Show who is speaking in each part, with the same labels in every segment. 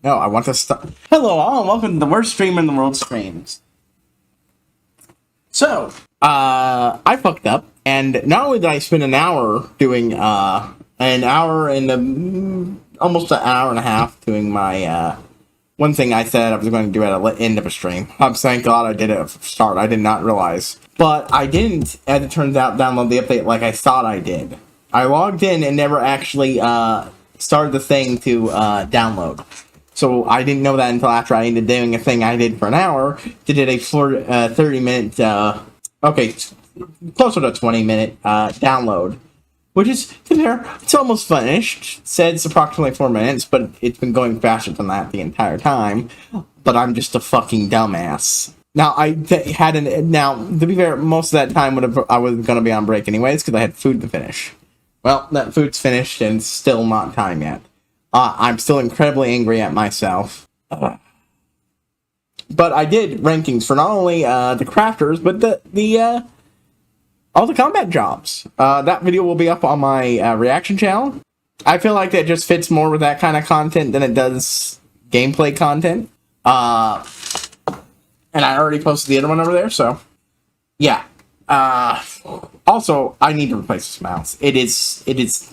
Speaker 1: No, I want to stop. Hello all, and welcome to the worst streamer in the world streams. So, I fucked up, and not only did I spend an hour doing, an hour and almost an hour and a half doing my, one thing I said I was going to do at the end of a stream. I'm thank God I did it at the start. I did not realize. But I didn't, as it turns out, download the update like I thought I did. I logged in and never actually, started the thing to, download. So I didn't know that until after I ended doing a thing I did for an hour, did a 30-minute, okay, closer to 20-minute, download. Which is, it's almost finished. It says approximately 4 minutes, but it's been going faster than that the entire time. But I'm just a fucking dumbass. Now, now, to be fair, most of that time I was gonna be on break anyways, because I had food to finish. Well, that food's finished, and it's still not time yet. I'm still incredibly angry at myself. But I did rankings for not only the crafters, but all the combat jobs. That video will be up on my reaction channel. I feel like that just fits more with that kind of content than it does gameplay content. And I already posted the other one over there, so yeah. Also, I need to replace this mouse. It is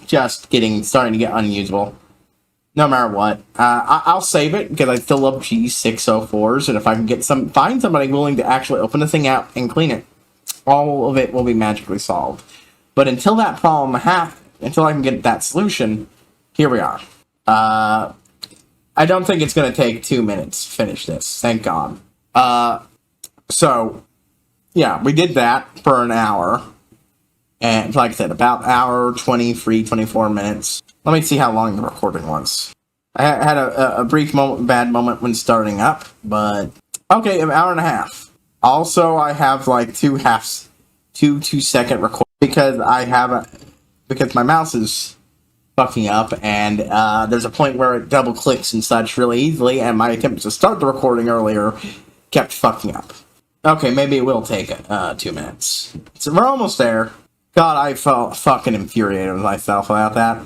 Speaker 1: just starting to get unusable. No matter what, I'll save it because I still love G604s, and if I can find somebody willing to actually open the thing out and clean it, all of it will be magically solved. But until that problem until I can get that solution, here we are. I don't think it's going to take 2 minutes to finish this, thank God. So, yeah, we did that for an hour. And like I said, about hour, 24 minutes. Let me see how long the recording was. I had a brief bad moment when starting up, but okay, an hour and a half. Also, I have like two 2-second record because because my mouse is fucking up, and there's a point where it double clicks and such really easily, and my attempt to start the recording earlier kept fucking up. Okay, maybe it will take 2 minutes. So we're almost there. God, I felt fucking infuriated with myself about that.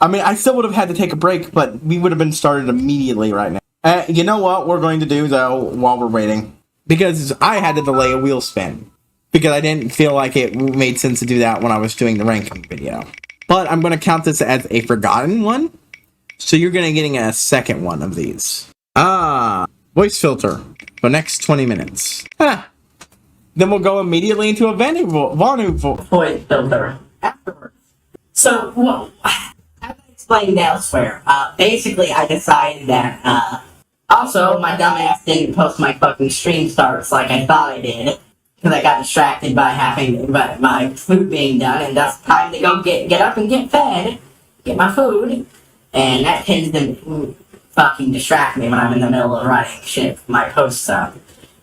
Speaker 1: I mean, I still would have had to take a break, but we would have been started immediately right now. You know what we're going to do, though, while we're waiting? Because I had to delay a wheel spin. Because I didn't feel like it made sense to do that when I was doing the ranking video. But I'm going to count this as a forgotten one. So you're going to getting a second one of these. Voice filter. For next 20 minutes. Then we'll go immediately into a
Speaker 2: voice filter afterwards. So, well, as I explained elsewhere, basically I decided that, also, my dumbass didn't post my fucking stream starts like I thought I did, because I got distracted by my food being done, and that's time to go get up and get fed, get my food, and that tends to fucking distract me when I'm in the middle of writing shit for my posts up.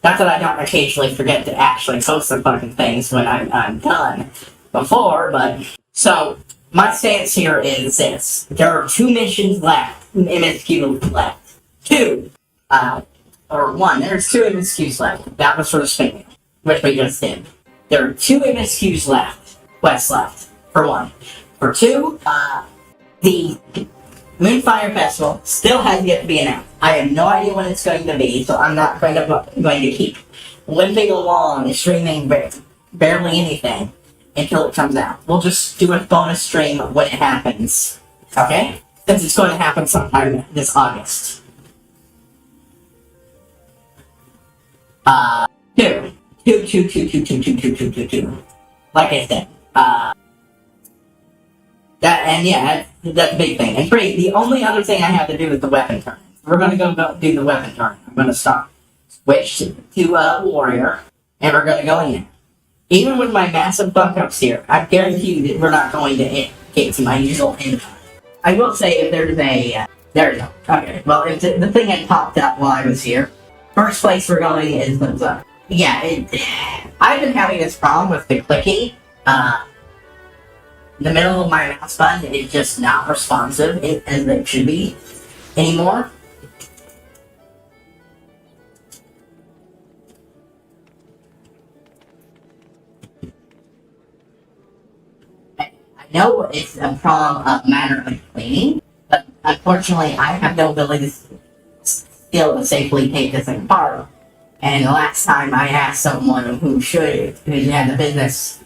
Speaker 2: Not that I don't occasionally forget to actually post the fucking things when I'm done before, but... So, my stance here is this. There are 2 missions left, MSQs left. 2. Or 1. There's 2 MSQs left. That was for the spin, which we just did. There are 2 MSQs left. Quests left. For 1. For 2, the Moonfire Festival still has yet to be announced. I have no idea when it's going to be, so I'm not going to keep limping along, streaming barely anything until it comes out. We'll just do a bonus stream when it happens, okay? Since it's going to happen sometime this August. 2. Like I said, that's a big thing. And 3, the only other thing I have to do is the weapon turn. We're gonna go do the weapon turn. I'm gonna switch to warrior, and we're gonna go in. Even with my massive fuck-ups here, I guarantee you that we're not going to get to my usual end time. I will say if there's there we go. Okay, well, if the thing had popped up while I was here. First place we're going is the I've been having this problem with the clicking. The middle of my mouse button is just not responsive as it should be anymore. I know it's a matter of cleaning, but unfortunately I have no ability skill to safely take this thing apart. And the last time I asked someone who had the business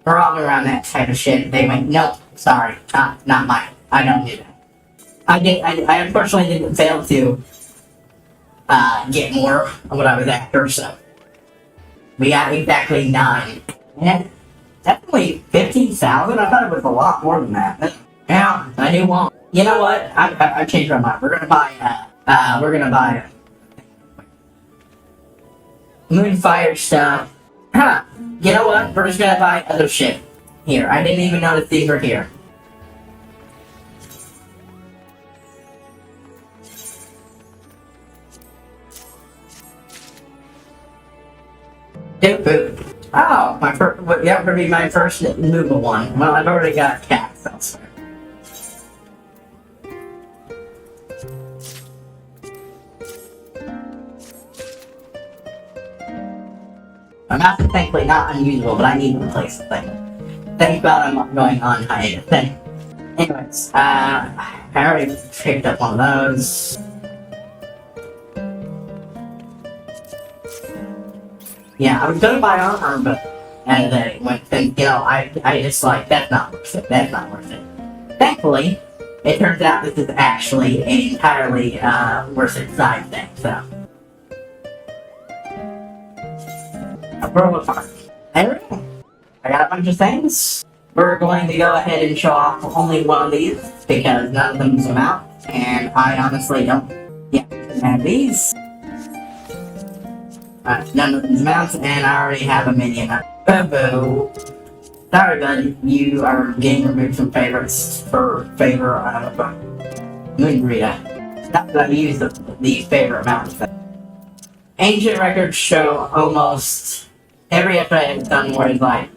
Speaker 2: revolving around that type of shit, they went, nope, sorry, not mine. I don't do that. I unfortunately didn't fail to get more of what I was after, so we got exactly 9. And definitely 15,000. I thought it was a lot more than that. Yeah, I do want. You know what? I changed my mind. We're gonna buy Moonfire stuff. Huh? You know what? We're just gonna buy other shit here. I didn't even notice these were here. Oh, that would be my first Nuba one. Well, I've already got cats elsewhere. My mouse is thankfully not unusable, but I need to replace the thing. Thank God I'm going on hiatus. Anyways, I already picked up one of those. Yeah, I was gonna buy armor, but and then I just like, that's not worth it. That's not worth it. Thankfully, it turns out this is actually an entirely worth it side thing. So, a world of fun. There we go. I got a bunch of things. We're going to go ahead and show off only one of these because none of them zoom out, and I honestly don't. Yeah, and these. None of them mounts, and I already have a minion. Boo. Sorry, buddy. You are getting removed from favorites for favor of Moonrita. Not that I use the favorite mounts. Ancient records show almost every episode I've done where it's like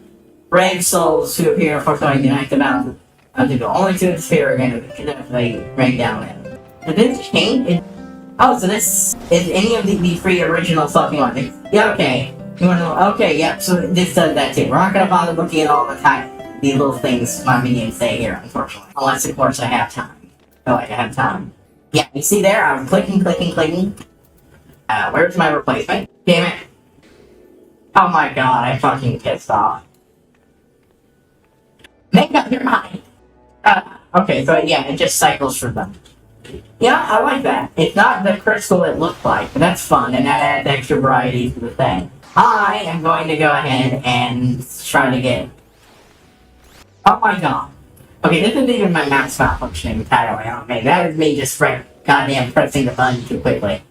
Speaker 2: brave souls who appear for trying to enact the mountain of only to appear again if they rain down it. Did this change? Oh, so this is any of the free original fucking ones. Yeah, okay. You wanna know? Okay, yep, so this does that too. We're not gonna bother looking at all the little things my minions say here, unfortunately. Unless, of course, I have time. Oh, I have time. Yeah, you see there? I'm clicking. Where's my replacement? Damn it. Oh my god, I'm fucking pissed off. Make up your mind. Okay, so yeah, it just cycles for them. Yeah, I like that. It's not the crystal it looked like, but that's fun, and that adds extra variety to the thing. I am going to go ahead and try to get... Oh my god. Okay, this isn't even my mouse malfunctioning entirely on me. That is me just goddamn pressing the button too quickly.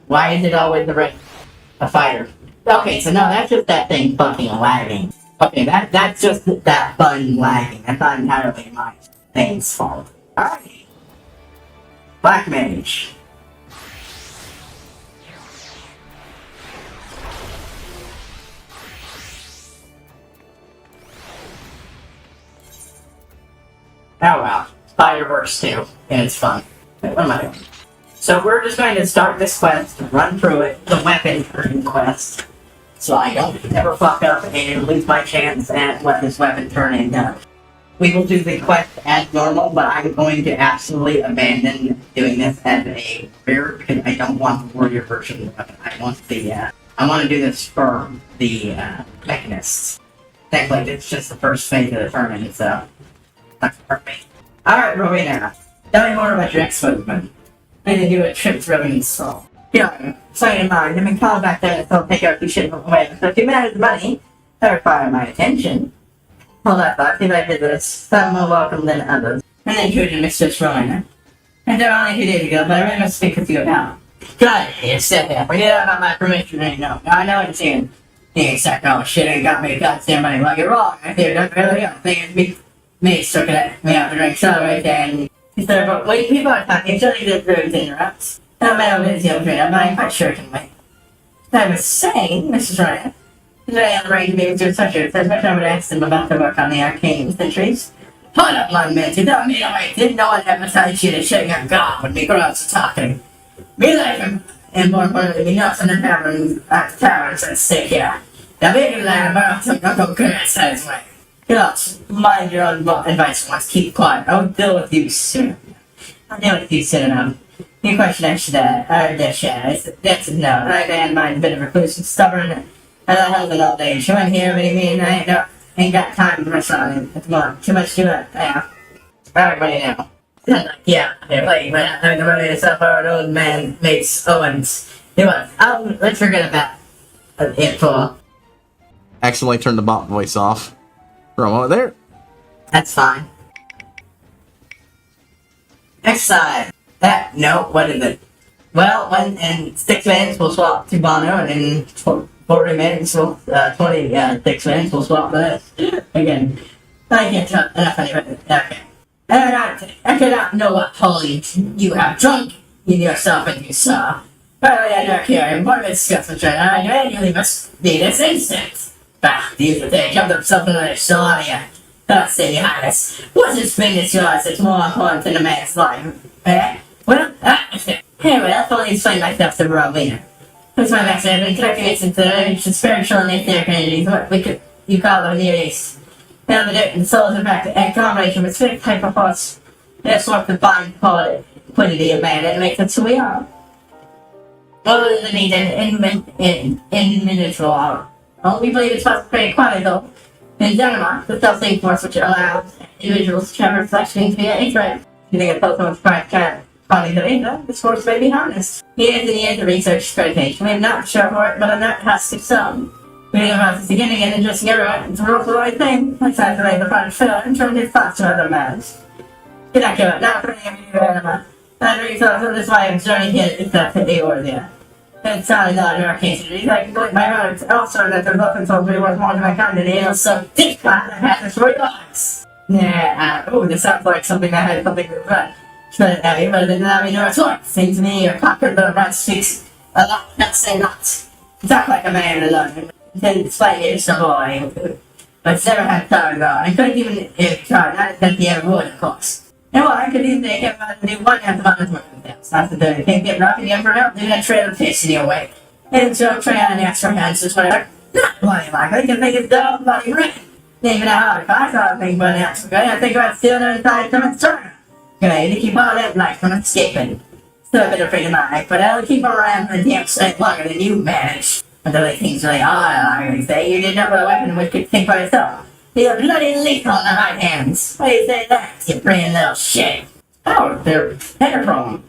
Speaker 2: Why is it always a fighter? Okay, so no, that's just that thing fucking lagging. Okay, that's just that button lagging. That's not entirely my thing's fault. Alright. Black Mage. Oh wow. Spider-Verse 2. And it's fun. What am I doing? So we're just going to start this quest, run through it, the weapon turning quest. So I don't ever fuck up and lose my chance at what this weapon turning does. We will do the quest as normal, but I'm going to absolutely abandon doing this as a warrior because I don't want the warrior version of the weapon. I want to do this for the mechanists. Thankfully, it's just the first phase of the tournament, so that's perfect. Alright, Rowena, tell me more about your ex-husband. I need to do a trip to Revenant's Soul. Yeah, sorry in mind, I'm in call back there, so I'll take out the shit away. So if you manage money, that require my attention. Hold up, I think I did this. Some more welcome than others. And then you Mistress Rowena. And they're only 2 days ago, but I really must speak with you about. God, you sit there. Forget about my permission right now. I know what you're saying. You ain't suck all shit and got me goddamn money. Well, you're wrong. I think that's really young. Thing me stuck it me out to drink celebrate and instead of wait, people are talking, surely the road interrupts. No matter what it is, young friend, I'm quite sure it can wait. I was saying, Mrs. Ryan, today I'm ready to be able to touch it, especially I would ask them about the work on the arcane centuries. Hold up, my man, you don't need to wait. Didn't no one ever tell you to shut your god when me girls are talking. Be like him, and more importantly, be nuts in the tavern at the tavern and stay here. Now, big like about to go good at size way. You know, mind your own advice once, keep quiet. I'll deal with you soon. I'll deal with you soon enough. Your question I should, that's a no. I man, mine's a bit of a reclusive, stubborn, and I have an old age. You in here, what do you mean? I ain't got time for myself at the moment. Too much to it. Yeah. Everybody now. Yeah, wait, I'm gonna run yourself our old man makes Owens. You what? Let's forget about it for.
Speaker 1: Accidentally turned the bot voice off for a moment there.
Speaker 2: That's fine. Exercise. No, what is it? Well, when in 6 minutes we'll swap to Bono, and in 40 minutes we'll, 26 minutes we'll swap this. Again. I can't tell enough anyway. Okay. I cannot know what folly you have drunk in yourself and you saw. Probably I don't care. What of it's discussed right now. You annually must be this instant. Bah, these are they come to something that is still on you. Don't say your highness. What's this thing that's yours that's more important than a man's life? Eh? Well, anyway, I'll fully explain myself to Romina. Who's my master? I've been collecting it since the spiritual and etheric energies, what you call them Near East. Now the dirt and souls, in fact, a combination with specific type of force. That's what the fine quality of man, it makes us who we are. Other than need an individual. We believe it's possible to create quality though. In general, the self-same force which allows individuals to have reflection into the ether. You think a Pokemon's quality of ether, this force may be harnessed. Here is the end of research accreditation. We are not sure for it, but a nut has to some. Reading about this again and addressing everyone, it's a real the right thing. Let's isolate the front fill and turn his thoughts to other matters. Get that good, now for any new anima. That resource of this way I'm starting to get exactly order. It's not in our case. He's like, my heart also that the weapons will be worth more than my kind of deal, so this class I have to relax. Yeah, this sounds like something I had something to run. But rather than let me know it's what seems to me your cocker the run speaks a lot, not say not. Talk like a man alone. Then slightly it's a boy. But it's never had time though. I couldn't even try, not that he ever would, of course. And well, I could easily get about to do one after about his work with them. So after the can't get rough and you ever out, do that trail of fish in your way. And so try on the extra hands, just whatever. Not bloody like, I can think it's dumb, bloody right. Even out if I thought I'd think about an extra guy, I think about stealing another side from its turn. Okay, to keep all that life from escaping. Still a bit afraid of mine, but I'll keep around for a damn sight longer than you manage. Until they things really hard, I say you didn't have a weapon which could think for yourself. You're bloody lethal on the right hands. Why do you say that, you brain little shit? Oh, they're Enderchrome.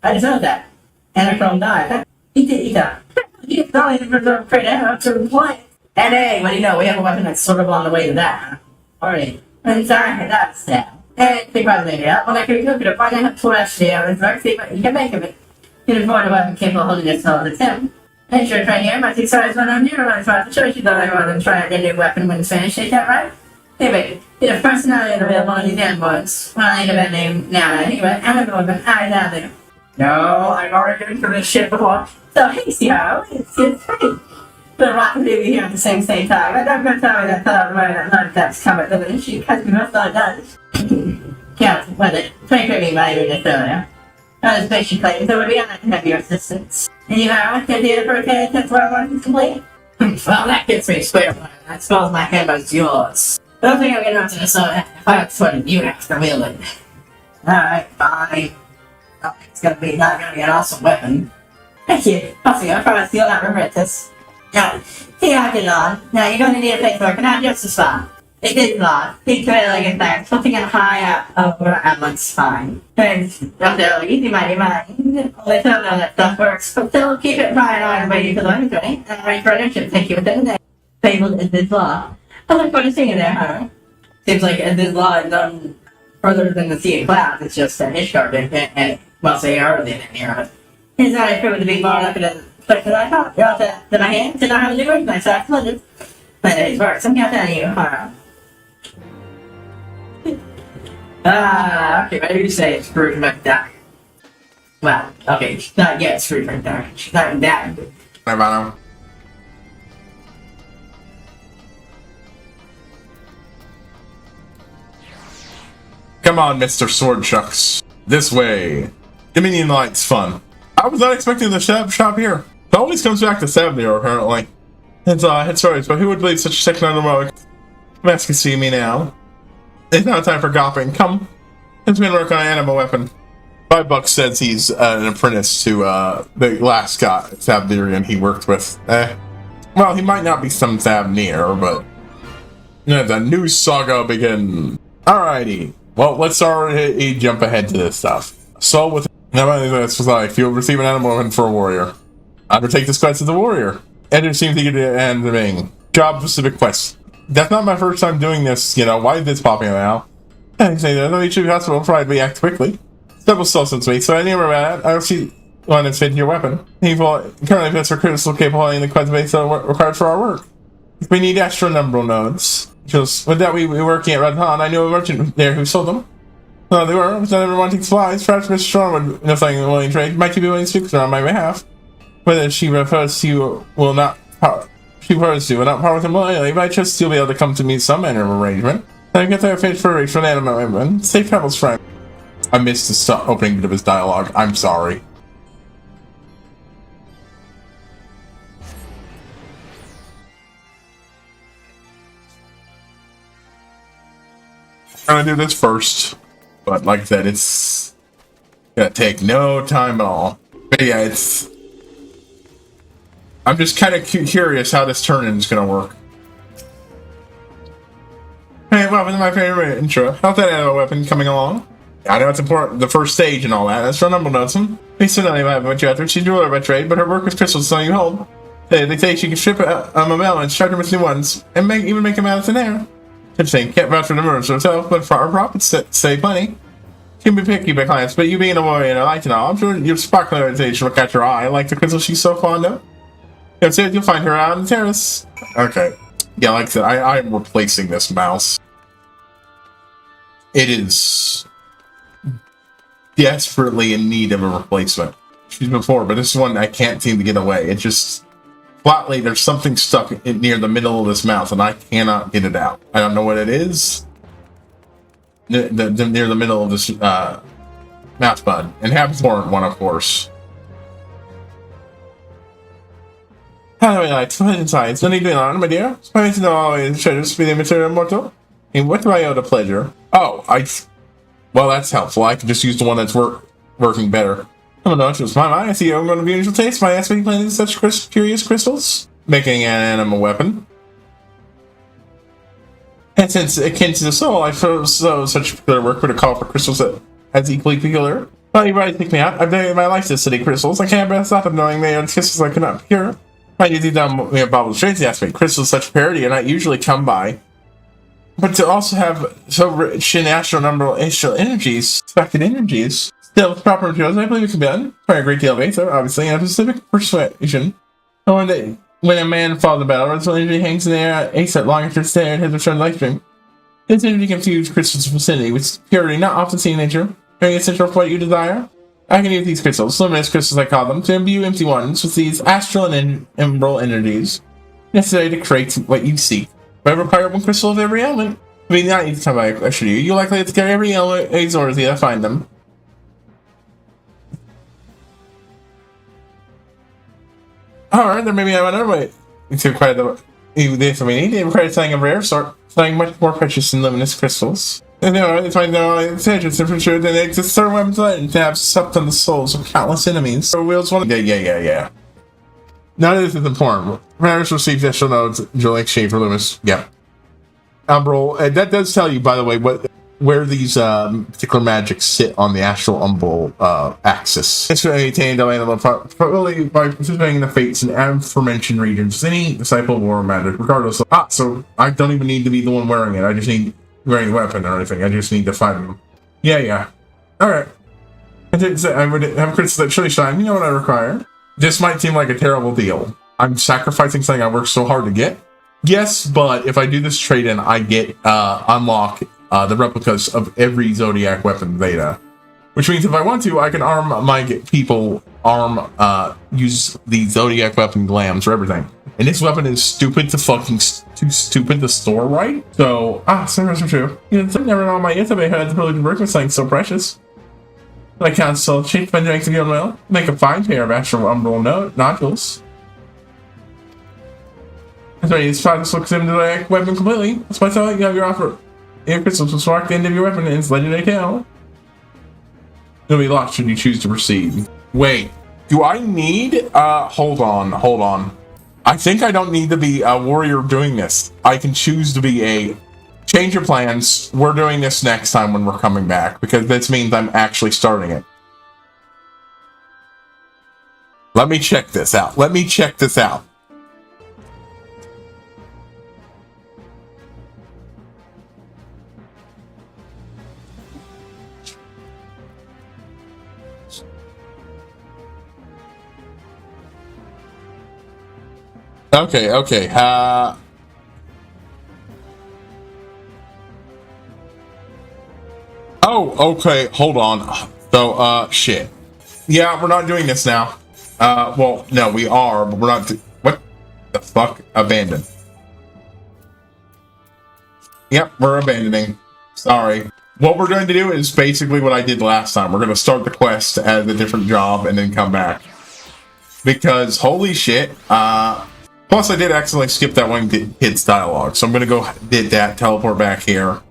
Speaker 2: I just know that. Enderchrome died. He died. He's not even afraid to have to employ. And hey, what do you know? We have a weapon that's sort of on the way to that. Already. I'm sorry, that's that. And think about it later. Well, I could cook it up. Why not have 4 extra hours? Right? See what you can make of it. You can afford a weapon capable of holding yourself as him. And sure, right here, my 6 hours went on here, I thought the choice you thought I wanted to try out a new weapon when it's finished, is that right? Anyway, you're the personality available on these endboards. Well, I ain't a bad name now, anyway, I'm a weapon, eyes out there. No, I've already been through this shit before. So hasty, how? It's free. But a rocket baby here at the same time. I don't go tell me that thought of mine that none of that's coming with an issue, because we must not does. Count, was it? 23 by even just earlier. That was patient claims, so would be honored to have your assistance. And you have a idea for a case that's what I wanted to complete? Well, that gets me square one. That spells my hand as yours. I don't think I'm getting up to this, so if I have to put it, you have to wield it. Alright, fine. Oh, it's not gonna be an awesome weapon. Thank you. Also, I promise you'll not regret this. Now, see how I get on. Now, you're going to need a place where I can have just a spot. It is not. Think to it like it's there. Something in high up over Adam's fine. And don't tell easy mighty mind. Only tell know that stuff works, but still keep it fine on waiting for the one ready. And arrange for an take you within a day. Fabled is this law. I look forward to seeing you there, huh? Seems like this law is done further than the sea of clouds. It's just an Ishgard and well, say early in here. It's not a to be brought up in a place that I thought. You're all set to my hand. Did not have a new work. Nice, I splendid. But it works. I'm counting on you, huh? Okay, what do you say? Scrooge McDuck. Well, okay, she's not yet Scrooge McDuck. She's not that good.
Speaker 1: Bye, Bono. Come on, Mr. Swordchucks. This way. Dominion Light's fun. I was not expecting the shop here. It always comes back to Sabnir, apparently. It's stories, but who would believe such a second undermode? Mask can see me now. It's not time for gopping. Come. Let's go and work on an animal weapon.
Speaker 3: $5 says he's an apprentice to the last guy, Thavnerian, he worked with. Well, he might not be some Thavnir, but the new saga begin. Alrighty. Well, let's already jump ahead to this stuff. So, with this was like, you'll receive an animal weapon for a warrior. Undertake this quest as a warrior. Enter seems to get the ending. Job specific quest. That's not my first time doing this, why is this popping now? I say that, though, you should be possible, probably react quickly. Several substance me, so I knew about that. I don't see one that's fit your weapon. People currently fits for critical capability in the quest base required for our work. We need astronomical nodes. Just with that, we were working at Red Pond. I knew a merchant there who sold them. No, they were. With never wanting supplies, perhaps Mr. Strong would know something willing to trade. Might you be willing to speak with her on my behalf? Whether she refers to will not power. She refers to will not power with him loyally, but I trust you'll be able to come to me some manner of arrangement. I get there finished for a race for an animal women. Safe travels, friend. I missed the opening bit of his dialogue. I'm sorry. I'm gonna do this first, but like I said, it's gonna take no time at all. But yeah, I'm just kind of curious how this turn-in is gonna work. Hey, welcome to my favorite intro. How's that animal weapon coming along? I know it's important, the first stage and all that. That's from Numble Notes. We still don't even have what you after. She's a jeweler by trade, but her work with crystals is something you hold. They say she can strip a mammal and strike them with new ones, and even make them out of thin air. Interesting. Can't vouch for the murders herself, but for our profits say plenty. She can be picky by clients, but you being a warrior and a light and all, I'm sure your sparkling reputation will catch your eye, like the crystal she's so fond of. You'll find her out on the terrace. Okay. Yeah, like I said, I'm replacing this mouse. It is desperately in need of a replacement. She's before, but this one I can't seem to get away. It just flatly there's something stuck near the middle of this mouse, and I cannot get it out. I don't know what it is. Near the middle of this mouse button, and have the warrant one, of course. How do I like to inside? So need to on, my dear. Spice to know always treasures be the material mortal. And what do I owe the pleasure? Oh, well, that's helpful. I can just use the one that's working better. Oh no, it's my mind. I see you're going to be unusual taste. My aspect planting such curious crystals, making an animal weapon. And since akin to the soul, I so such particular work would call for crystals that as equally peculiar. Well, you right, pick me out. I've dedicated my life to study crystals. I can't bear stop of knowing they are crystals I cannot procure. I usually down Bobble Straight's aspect. Crystals such parity are not usually come by. But to also have so rich in astral energies, expected energies, still with proper materials, I believe it can be done. For a great deal of ether, obviously, and a specific persuasion. And when a man falls in battle, his energy hangs in the air, ace long after stare at his return life stream. His energy can fuse crystals of vicinity, with purity not often seen in nature, very essential for what you desire. I can use these crystals, luminous crystals I call them, to imbue empty ones with these astral and emerald energies necessary to create what you seek. But I require one crystal of every element. I mean, not each time I question you. You likely have to carry every element exorbitant to find them. Alright, then maybe I went over it. To acquire this we need. It requires something of rare sort, something much more precious than luminous crystals. And no, it's fine, no, it's interesting for sure that it exists certain weapons to have supped on the souls of countless enemies. So wheels one. Yeah. None of this is important. Rares receives additional nodes, Julian exchange for luminous. Yeah. Umbral, that does tell you, by the way, where these particular magics sit on the astral umbral axis. It's attained probably by participating in the fates and aforementioned regions. Any disciple of war magic, regardless of. So I don't even need to be the one wearing it. I just need wearing a weapon or anything. I just need to find them. Yeah. Alright. I would have crystals that truly shine. You know what I require? This might seem like a terrible deal. I'm sacrificing something I worked so hard to get. Yes, but if I do this trade-in, I get unlock the replicas of every Zodiac weapon beta. Which means if I want to, I can arm my people, use the Zodiac weapon glams for everything. And this weapon is stupid to fucking too stupid to store right. So, servers are true. You know, never know my Ithabe had the ability to work with something so precious. I can't still change my strength to be well. Make a fine pair of astral umbral nodules. That's right, it's fine to look into the weapon completely. That's why I tell you have your offer. Your crystals will spark the end of your weapon and its legendary tail. It'll be lost should you choose to proceed. Wait, do I need, hold on. I think I don't need to be a warrior doing this. I can choose to be a, change your plans. We're doing this next time when we're coming back, because this means I'm actually starting it. Let me check this out. Okay. Oh, okay, hold on. So, shit. Yeah, we're not doing this now. Well, no, we are, but we're not what the fuck? Abandon. Yep, we're abandoning. Sorry. What we're going to do is basically what I did last time. We're going to start the quest as a different job and then come back. Because, holy shit, plus I did accidentally skip that one hits dialogue, so I'm going to go did that, teleport back here.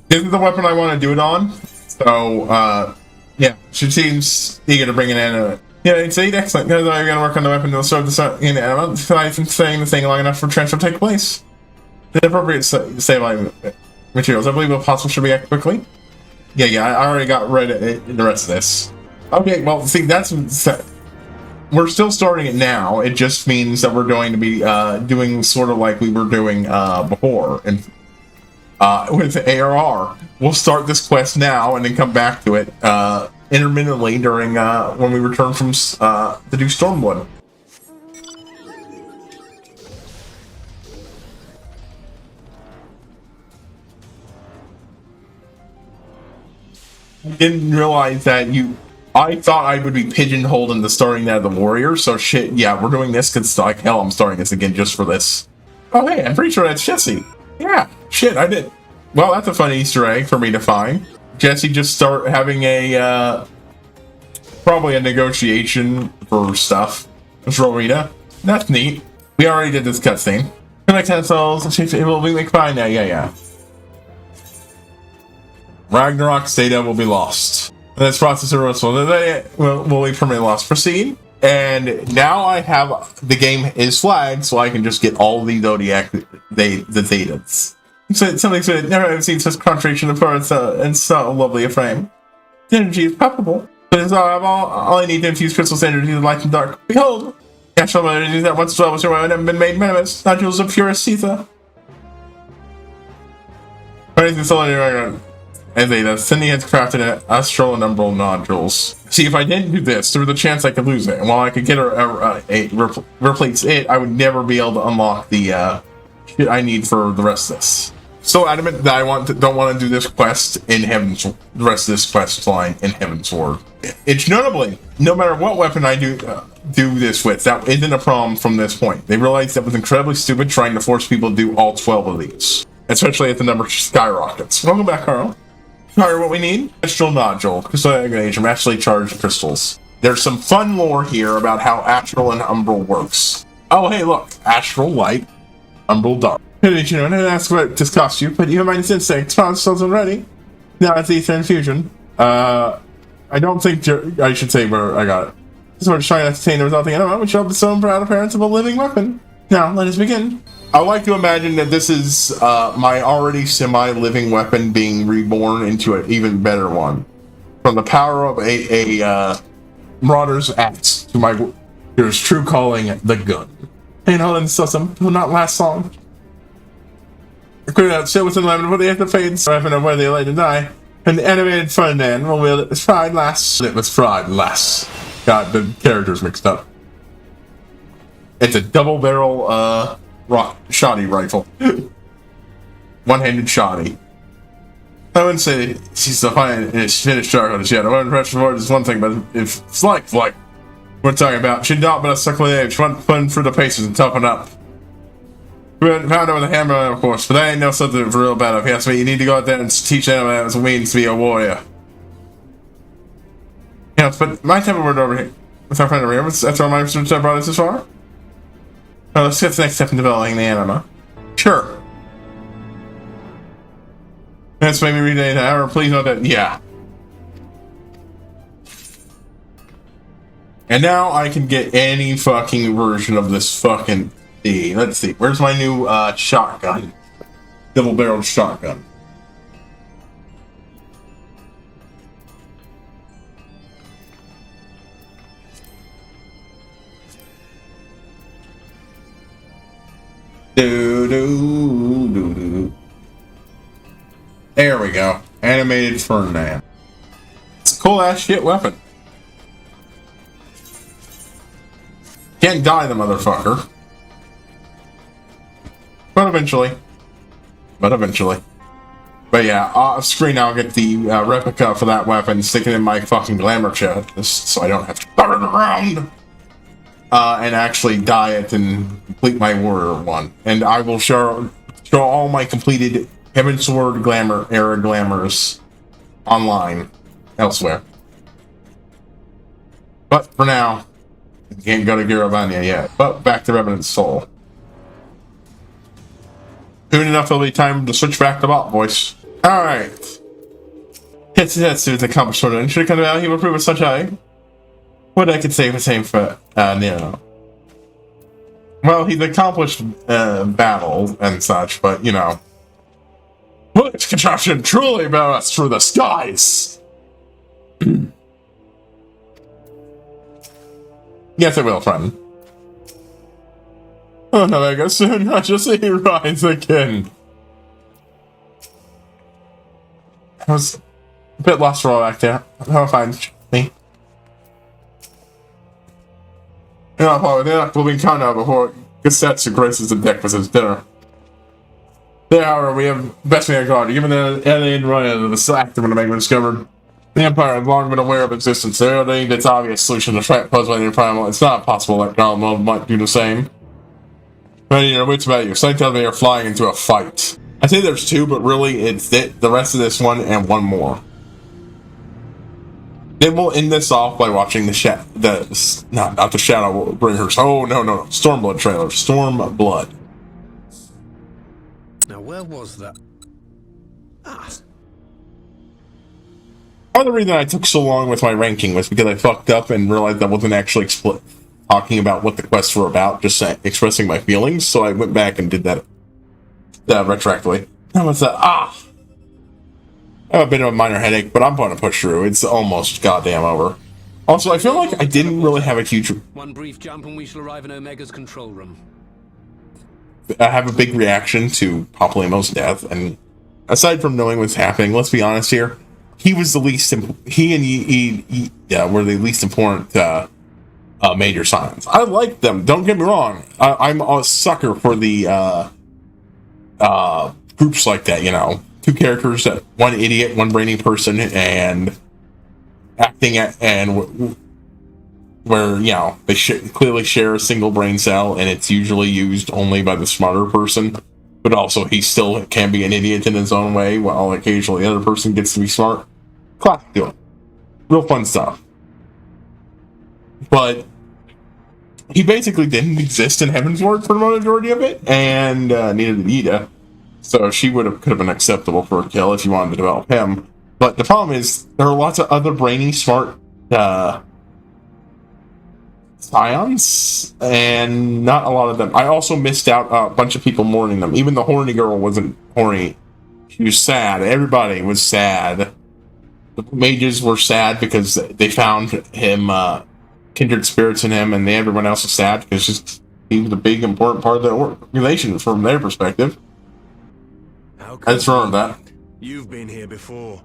Speaker 3: This is the weapon I want to do it on, so, yeah, she seems eager to bring it in. Yeah, it's excellent, because I'm going to work on the weapon to serve the sun in element, I've been saying the thing long enough for transfer to take place. The appropriate save item materials, I believe if possible should react quickly. Yeah, I already got rid of the rest of this. Okay, well, see, that's... We're still starting it now. It just means that we're going to be doing sort of like we were doing before. And with ARR, we'll start this quest now and then come back to it intermittently during when we return from to do Stormblood. I didn't realize that I thought I would be pigeonholed into starting that of the warrior, so shit, yeah, we're doing this because like hell, I'm starting this again just for this. Oh hey, I'm pretty sure that's Jesse. Yeah, shit, I did. Well, that's a fun Easter egg for me to find. Jesse just start having a, probably a negotiation for stuff with Rowena. That's neat. We already did this cutscene. Connect souls, it will be fine now, yeah. Ragnarok's data will be lost. This process will be permanently lost. Proceed. And now I have the game is flagged, so I can just get all the Zodiac the Zetas. So something so never have seen such concentration of parts in so lovely a frame. The energy is palpable, but it's all I need to infuse crystal's energy of light and dark. Behold, natural energy that once dwelt was around and been made venomous, nodules of purest ether. Anything solid and Zeta, Cindy has crafted an astral and umbral nodules. See, if I didn't do this, there was a chance I could lose it. And while I could get replace it, I would never be able to unlock the shit I need for the rest of this. So adamant that I don't want to do this quest in the rest of this quest line in Heaven's Ward. It's notably, no matter what weapon I do this with, that isn't a problem from this point. They realized that was incredibly stupid trying to force people to do all 12 of these, especially as the number skyrockets. Welcome back, Carl. What we need? Astral nodule, crystal aggregation, naturally charged crystals. There's some fun lore here about how astral and umbral works. Oh, hey, look, astral light, umbral dark. Did you know? I didn't ask what this cost you, but you have my instinct. Spawn cells already. Now it's ether infusion. I don't think I should say where I got it. This is what trying to attain the resulting element, which will be so proud appearance of a living weapon. Now, let us begin. I like to imagine that this is my already semi-living weapon being reborn into an even better one. From the power of a marauder's axe to my here's true calling, the gun. And all in system will not last long. Clear out shit within the limit, but they have to fade so weapon of where they lay to die. And the animated Ferdinand will wield it as fried last. It was fried last. Got the characters mixed up. It's a double barrel shoddy rifle. One-handed shoddy. I wouldn't say she's the finished dark on yet. I wouldn't press forward is one thing, but if it's like we're talking about, she'd not been a suckling age. She went putting through the paces and toughen up. We found her with a hammer, of course, but that ain't no something for real bad. If you ask me, you need to go out there and teach them what it means to be a warrior. Yes, but my temple word over here with our friend over here. That's all my research that brought us this far. Well, let's get to the next step in developing the anima. Sure. Let's maybe read it an hour. Please note that. Yeah. And now I can get any fucking version of this fucking thing. Let's see. Where's my new shotgun? Double-barreled shotgun. Do. There we go. Animated Ferdinand. It's a cool ass shit weapon. Can't die, the motherfucker. But eventually. But yeah, off screen I'll get the replica for that weapon, stick it in my fucking glamour chest, so I don't have to turn around. And actually dye it and complete my warrior one. And I will show all my completed Heaven's Sword Glamour era glamours online elsewhere. But for now, can't go to Giravania yet. But back to Revenant's Soul. Soon enough it'll be time to switch back to bot voice. Alright. Hitsu is accomplished sort of. Should come out, he will prove with such high. What I could say the same for Nero. Well, he's accomplished battle and such, but you know. Will its contraption truly bear us through the skies? Yes, it will, friend. Oh no, I guess soon I shall see you rise again. I was a bit lost for all back there. How fine me. You're not following the moving countdown before Gassetsu graces the deck with his dinner. There, however, we have best man guard. Given the alien run of the active when the magma discovered, the Empire has long been aware of existence. There ain't its obvious solution to threat posed by the Primal. It's not possible that Garlemald might do the same. Ready your wits about you. Sight tells me you're flying into a fight. I say there's two, but really it's the rest of this one and one more. Then we'll end this off by watching the not the Shadow Bringers. Oh no, Stormblood trailer. Stormblood.
Speaker 4: Now where was that?
Speaker 3: Part of the reason I took so long with my ranking was because I fucked up and realized I wasn't actually talking about what the quests were about, just expressing my feelings. So I went back and did that retroactively. That was I have a bit of a minor headache, but I'm going to push through. It's almost goddamn over. Also, I feel like I didn't really have a huge...
Speaker 4: One brief jump and we shall arrive in Omega's control room.
Speaker 3: I have a big reaction to Papalymo's death, and aside from knowing what's happening, let's be honest here, he was the least... He and he were the least important major signs. I like them, don't get me wrong. I'm a sucker for the groups like that, you know. Two characters, one idiot, one brainy person, and acting where, you know, they clearly share a single brain cell, and it's usually used only by the smarter person, but also he still can be an idiot in his own way, while occasionally the other person gets to be smart. Classic deal. Real fun stuff. But he basically didn't exist in Heaven's Ward for the majority of it, and neither did Ida. So she could have been acceptable for a kill if you wanted to develop him. But the problem is, there are lots of other brainy, smart scions, and not a lot of them. I also missed out a bunch of people mourning them. Even the horny girl wasn't horny. She was sad. Everybody was sad. The mages were sad because they found him, kindred spirits in him, and everyone else was sad because he was a big, important part of the organization from their perspective. I just remember that.
Speaker 5: You've been here before.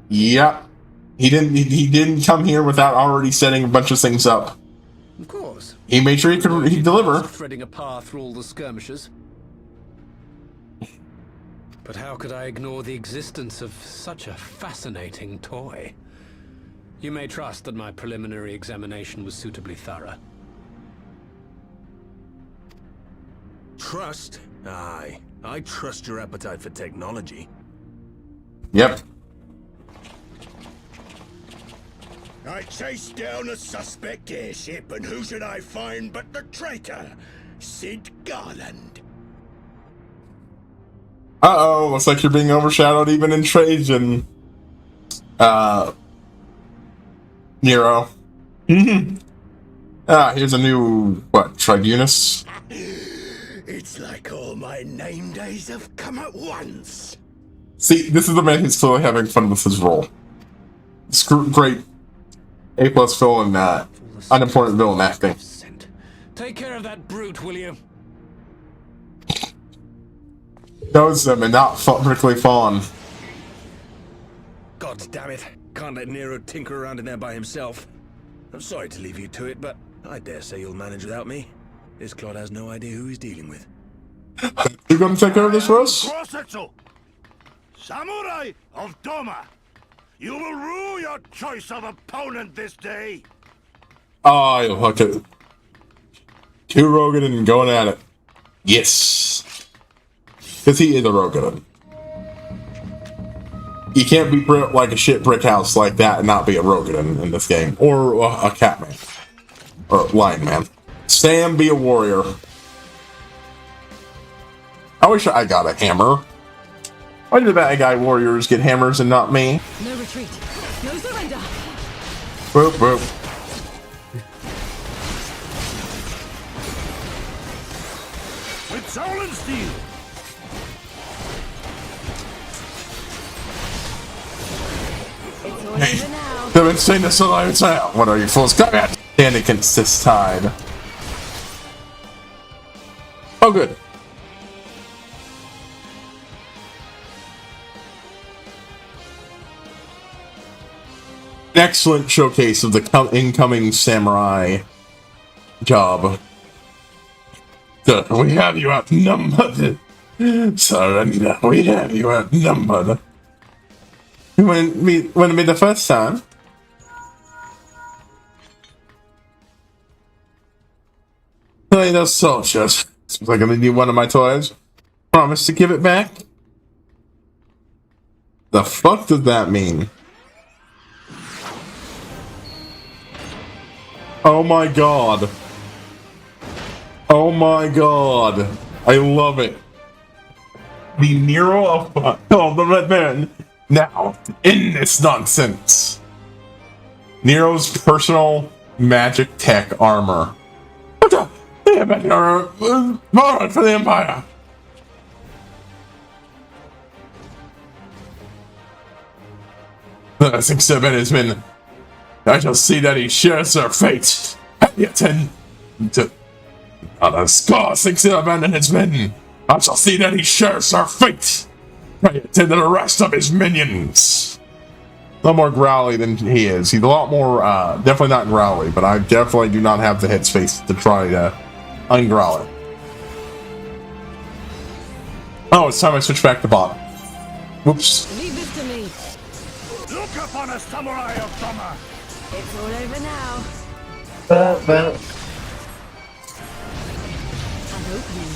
Speaker 3: Yep. He didn't come here without already setting a bunch of things up.
Speaker 4: Of course.
Speaker 3: He made sure he'd deliver.
Speaker 4: Threading a path through all the skirmishes. But how could I ignore the existence of such a fascinating toy? You may trust that my preliminary examination was suitably thorough.
Speaker 5: Trust? Aye. I trust your appetite for technology.
Speaker 3: Yep.
Speaker 6: I chased down a suspect airship, and who should I find but the traitor, Sid Garland.
Speaker 3: Uh-oh, looks like you're being overshadowed even in Trajan. Nero. Here's a new, what, Tribunus?
Speaker 6: It's like all my name days have come at once.
Speaker 3: See, this is the man who's clearly having fun with his role. It's great A+ villain, unimportant villain acting.
Speaker 4: Take care of that brute, will you?
Speaker 3: Knows them and not particularly fond.
Speaker 5: God damn it. Can't let Nero tinker around in there by himself. I'm sorry to leave you to it, but I dare say you'll manage without me. This clod has no idea who he's dealing with.
Speaker 3: You gonna take care of this for us?
Speaker 6: Samurai of Doma, you will rue your choice of opponent this day.
Speaker 3: Oh, you'll hook it. Two Rogan going at it. Yes. Because he is a Rogan. You can't be built like a shit brick house like that and not be a Rogan in this game. Or a Catman. Or Lion Man. Sam, be a warrior. I wish I got a hammer. Why do the bad guy warriors get hammers and not me?
Speaker 7: No retreat. No surrender.
Speaker 3: Boop, boop.
Speaker 6: With soul and steel.
Speaker 7: It's all over now.
Speaker 3: They've been saying this a long time. What are you fools? Come at stand against this tide. Oh, good. Excellent showcase of the incoming samurai job. We have you outnumbered. Surrender. We have you outnumbered. When we the first time. Play those soldiers. Seems like I'm gonna need one of my toys. Promise to give it back. The fuck does that mean? Oh my god. Oh my god. I love it. The Nero of the Red Man. Now, in this nonsense. Nero's personal magic tech armor. Borrowed for the Empire. I think Sir Benjamin. I shall see that he shares their fate. I attend to the scar sinks in abandon his men. I shall see that he shares their fate. I attend to the rest of his minions. A lot more growly than he is. He's a lot more, definitely not growly, but I definitely do not have the headspace to try to ungrowl it. Oh, it's time I switch back to bot. Whoops.
Speaker 7: Leave this to me.
Speaker 6: Look upon a samurai of Doma.
Speaker 7: It's all over now.
Speaker 2: Well.
Speaker 7: An opening.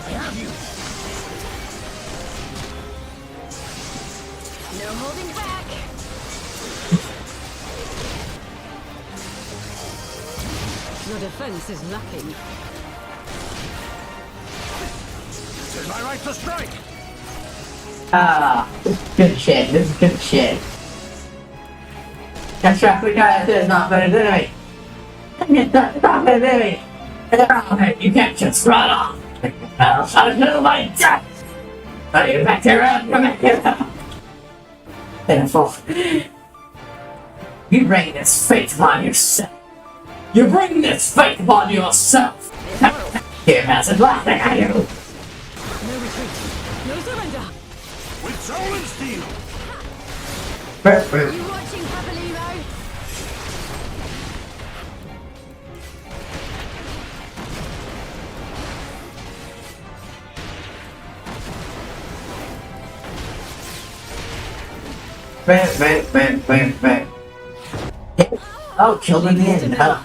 Speaker 6: I have you.
Speaker 7: No holding back. Your defense is lacking.
Speaker 6: It is my right to strike.
Speaker 2: Good shit. This is good shit. That traffic guy is not gonna do me. Not gonna do me. You can't just run off. I'll try to do my death. But you back around, come back around. Pitiful. You bring this fate upon yourself. You bring this fate upon yourself. Here, massive laughing at you.
Speaker 7: No retreat. No surrender.
Speaker 6: With soul and steel.
Speaker 7: You watching, Cavalino?
Speaker 2: Bam. Oh, killed in the end, huh?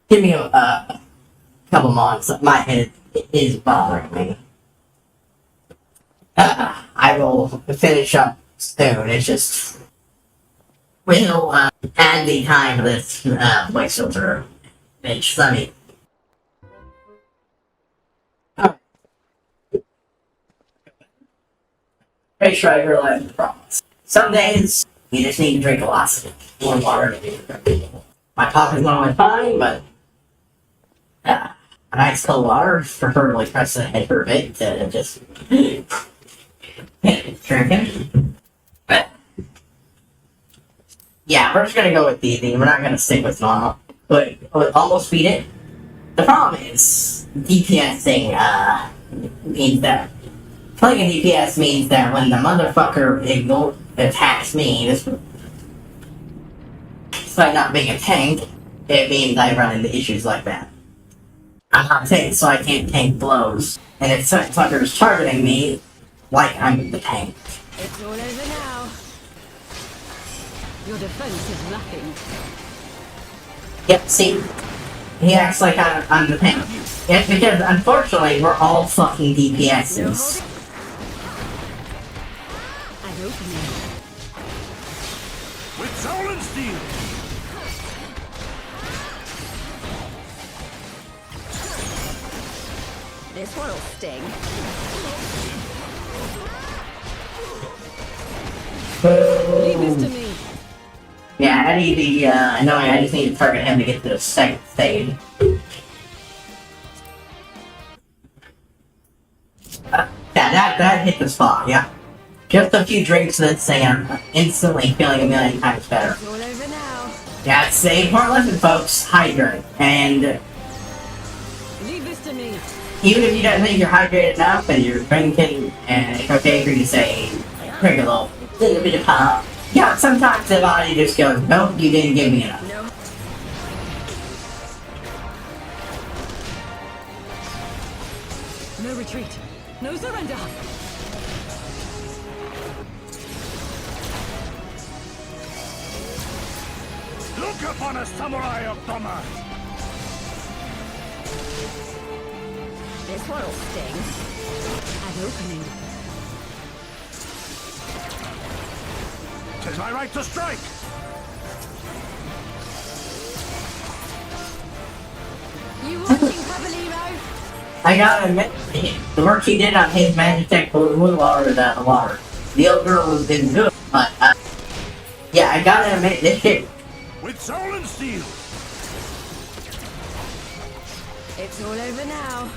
Speaker 2: Give me a couple months. My head is bothering me. I will finish up soon. It's just we'll add the time to this placeholder. It's sunny. make sure I realize the problems. Some days, you just need to drink a lot more water. My coffee's normally fine, but a nice cold water, preferably press the head for a bit to just drinking. But yeah, we're just gonna go with DD. We're not gonna stick with normal. But almost beat it. The problem is DPSing means that playing a DPS means that when the motherfucker attacks me, despite not being a tank, it means I run into issues like that. I'm not a tank, so I can't tank blows. And if certain fucker is targeting me, like I'm the tank.
Speaker 7: It's all over now. Your defense is lacking.
Speaker 2: Yep, see? He acts like I'm the tank. It's because, unfortunately, we're all fucking DPSs.
Speaker 7: An opening.
Speaker 6: With soul and steel!
Speaker 7: This one will sting. Leave this to me.
Speaker 2: Yeah, I need the, I just need to target him to get to the second stage. That hit the spot, yeah. Just a few drinks of this thing, I'm instantly feeling a million times better.
Speaker 7: It's all over now.
Speaker 2: Yeah, it's a important lesson, folks. Hydrate. And
Speaker 7: Leave this to me.
Speaker 2: even if you don't think you're hydrated enough and you're drinking, and it's okay for you to say, drink a little bit of pop. Yeah, sometimes the body just goes, nope, you didn't give me enough.
Speaker 7: No. No retreat. No surrender.
Speaker 6: Look upon a samurai of Doma!
Speaker 7: This one will sting. An opening.
Speaker 6: 'Tis my right to strike!
Speaker 7: You watching, Cavallero?
Speaker 2: I gotta admit, the work he did on his Magitech was water than the water. The old girl was been good, but, yeah, I gotta admit, this shit.
Speaker 6: With soul and steel!
Speaker 7: It's all over now.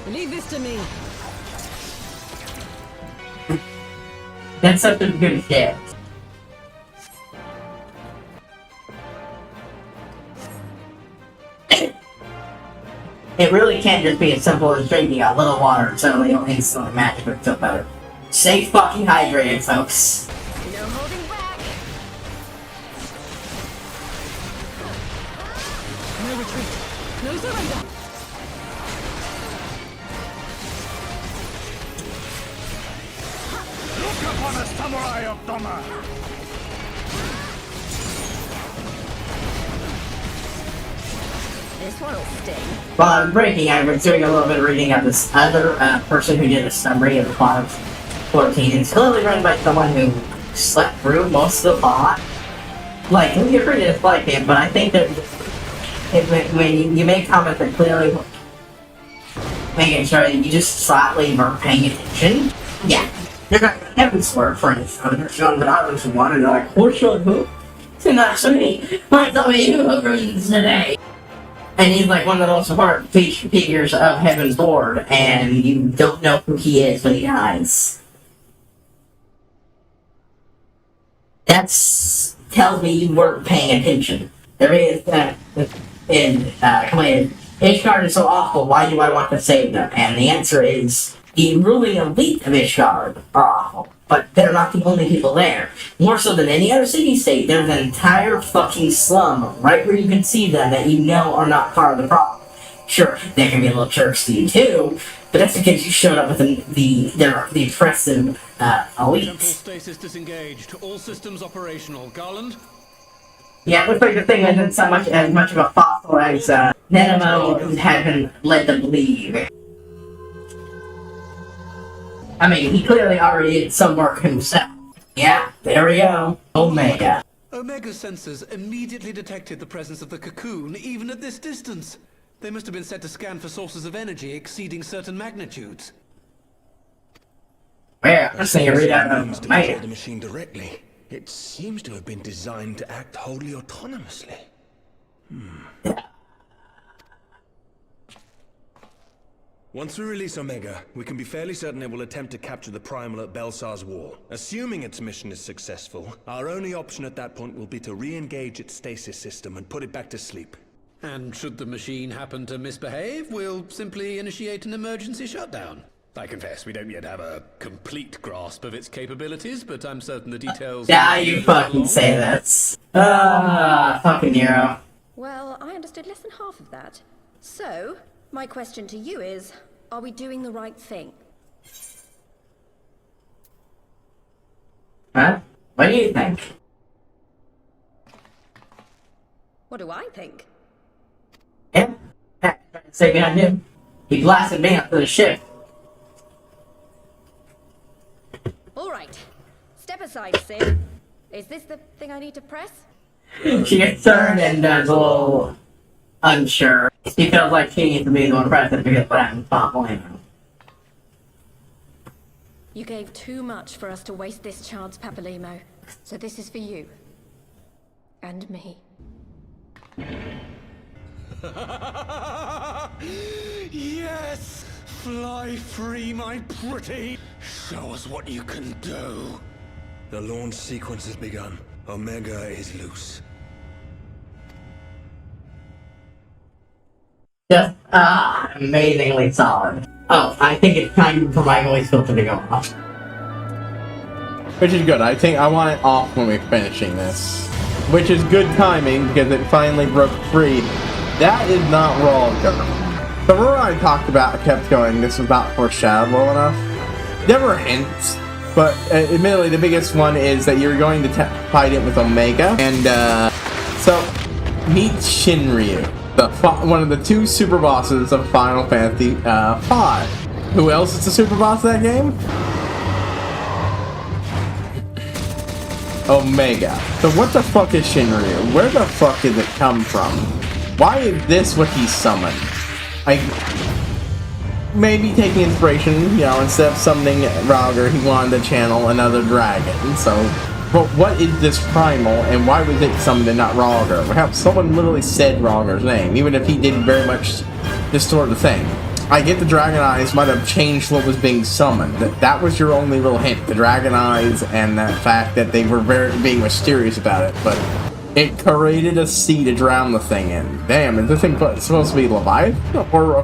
Speaker 7: Leave this to me.
Speaker 2: That's such a good shit. It really can't just be as simple as drinking a little water and suddenly you'll instantly magically feel better. Stay fucking hydrated, folks.
Speaker 7: No holding back. No retreat. No surrender.
Speaker 6: Look upon a samurai of Doma!
Speaker 7: This one will sting.
Speaker 2: While I was breaking, I was doing a little bit of reading of this other person who did a summary of the plot of 14. It's clearly run by someone who slept through most of the plot. Like, you're free to dislike it, but I think that when you make comments that clearly making sure that you just slightly weren't paying attention, yeah. Heaven's word, for instance, John, but I was one and like, horse who? Tonight, Sonny, my W runs today. And he's like one of the most important figures of Heaven's Lord, and you don't know who he is when he dies. That's tells me you weren't paying attention. There is complaint. Ishgard is so awful, why do I want to save them? And the answer is the ruling elite of Ishgard are awful. But they're not the only people there. More so than any other city-state, there's an entire fucking slum right where you can see them that you know are not part of the problem. Sure, they can be a little jerks to you too, but that's because you showed up with the oppressive elite.
Speaker 4: Temple stasis disengaged. All systems operational. Garland?
Speaker 2: Yeah, it looks like the thing isn't so much as much of a fossil as Nenemo had been led to believe. I mean, he clearly already did some work himself. Yeah, there we go. Omega.
Speaker 4: Omega sensors immediately detected the presence of the cocoon, even at this distance. They must have been set to scan for sources of energy exceeding certain magnitudes.
Speaker 2: Where? I'm saying read out
Speaker 5: Means
Speaker 2: of
Speaker 5: to
Speaker 2: my
Speaker 5: control the machine directly. It seems to have been designed to act wholly autonomously. Once we release Omega, we can be fairly certain it will attempt to capture the Primal at Belsar's wall. Assuming its mission is successful, our only option at that point will be to re-engage its stasis system and put it back to sleep.
Speaker 4: And should the machine happen to misbehave, we'll simply initiate an emergency shutdown. I confess, we don't yet have a complete grasp of its capabilities, but I'm certain the details...
Speaker 2: Yeah, you fucking say this. Fucking Nero.
Speaker 7: Well, I understood less than half of that. So, my question to you is, are we doing the right thing?
Speaker 2: Huh? What do you think?
Speaker 7: What do I think?
Speaker 2: Yeah? Stay behind him. He blasted me up to the ship.
Speaker 7: All right. Step aside, Sid. Is this the thing I need to press?
Speaker 2: She gets turned and a little unsure. He feels like he needs to be the one present because what happened to Tom.
Speaker 7: You gave too much for us to waste this chance, Papalimo. So this is for you. And me.
Speaker 4: Yes! Fly free, my pretty! Show us what you can do.
Speaker 5: The launch sequence has begun. Omega is loose.
Speaker 2: Just, amazingly solid. Oh, I think it's time for my voice filter to go off.
Speaker 1: Which is good. I think I want it off when we're finishing this. Which is good timing because it finally broke free. That is not wrong. The rumor I talked about kept going. This was not foreshadowed well enough. There were hints, but admittedly the biggest one is that you're going to fight it with Omega. And so meet Shinryu, one of the two super bosses of Final Fantasy V. Who else is the super boss of that game? Omega. So what the fuck is Shinryu? Where the fuck did it come from? Why is this what he summoned? Maybe taking inspiration, you know, instead of summoning Rauger, he wanted to channel another dragon. So, but what is this primal, and why was it summoned and not Rauger? Perhaps someone literally said Rauger's name, even if he didn't very much distort the thing. I get the Dragon Eyes might have changed what was being summoned. That was your only real hint, the Dragon Eyes, and the fact that they were being mysterious about it, but it created a sea to drown the thing in. Damn, is this thing supposed to be Leviathan or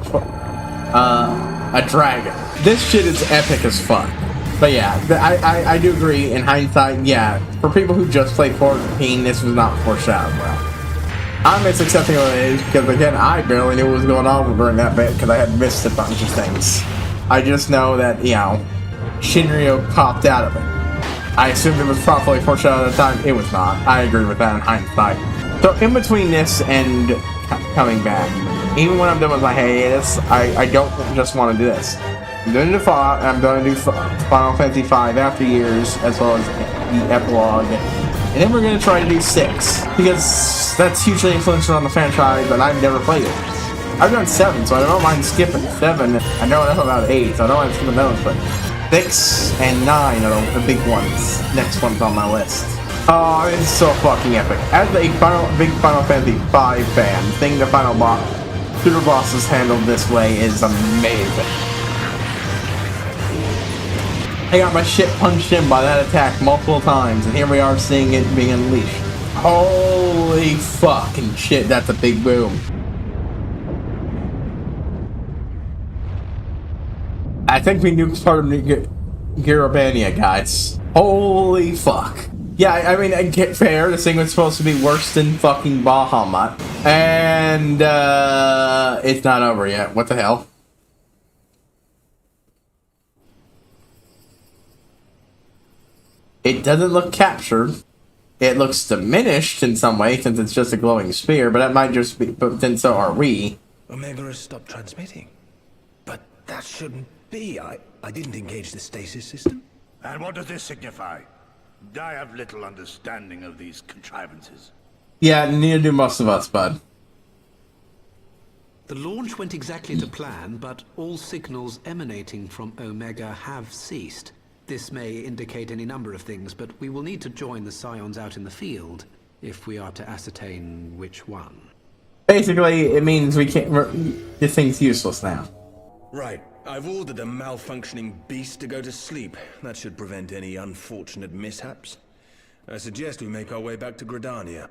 Speaker 1: a dragon? This shit is epic as fuck. But yeah, I do agree, in hindsight, yeah, for people who just played 14, this was not foreshadowed well. I'm just accepting what it is, because again, I barely knew what was going on during that bit, because I had missed a bunch of things. I just know that, you know, Shinryu popped out of it. I assumed it was properly foreshadowed at the time. It was not. I agree with that in hindsight. So in between this and coming back, even when I'm done with my hiatus, I don't just want to do this. I'm going to do Fallout, and I'm going to do Final Fantasy V after years, as well as the epilogue. And then we're going to try to do 6, because that's hugely influential on the franchise, and I've never played it. I've done 7, so I don't mind skipping 7. I know enough about 8, so I don't mind skipping those, but 6 and 9 are the big ones. Next one's on my list. Oh, it's so fucking epic. As a big Final Fantasy V fan, seeing the final super bosses handled this way is amazing. I got my shit punched in by that attack multiple times, and here we are seeing it being unleashed. Holy fucking shit, that's a big boom. I think we nuked part of Garabania, guys. Holy fuck. Yeah, I mean, I get fair, this thing was supposed to be worse than fucking Bahamut. And, it's not over yet. What the hell? It doesn't look captured. It looks diminished in some way, since it's just a glowing sphere, but that might just be, but then so are we.
Speaker 5: Omega has stopped transmitting. But that shouldn't be. I didn't engage the stasis system.
Speaker 6: And what does this signify? I have little understanding of these contrivances.
Speaker 1: Yeah, neither do most of us, bud.
Speaker 4: The launch went exactly to plan, but all signals emanating from Omega have ceased. This may indicate any number of things, but we will need to join the Scions out in the field if we are to ascertain which one.
Speaker 1: Basically, it means we can't. This thing's useless now.
Speaker 5: Right. I've ordered a malfunctioning beast to go to sleep. That should prevent any unfortunate mishaps. I suggest we make our way back to Gridania.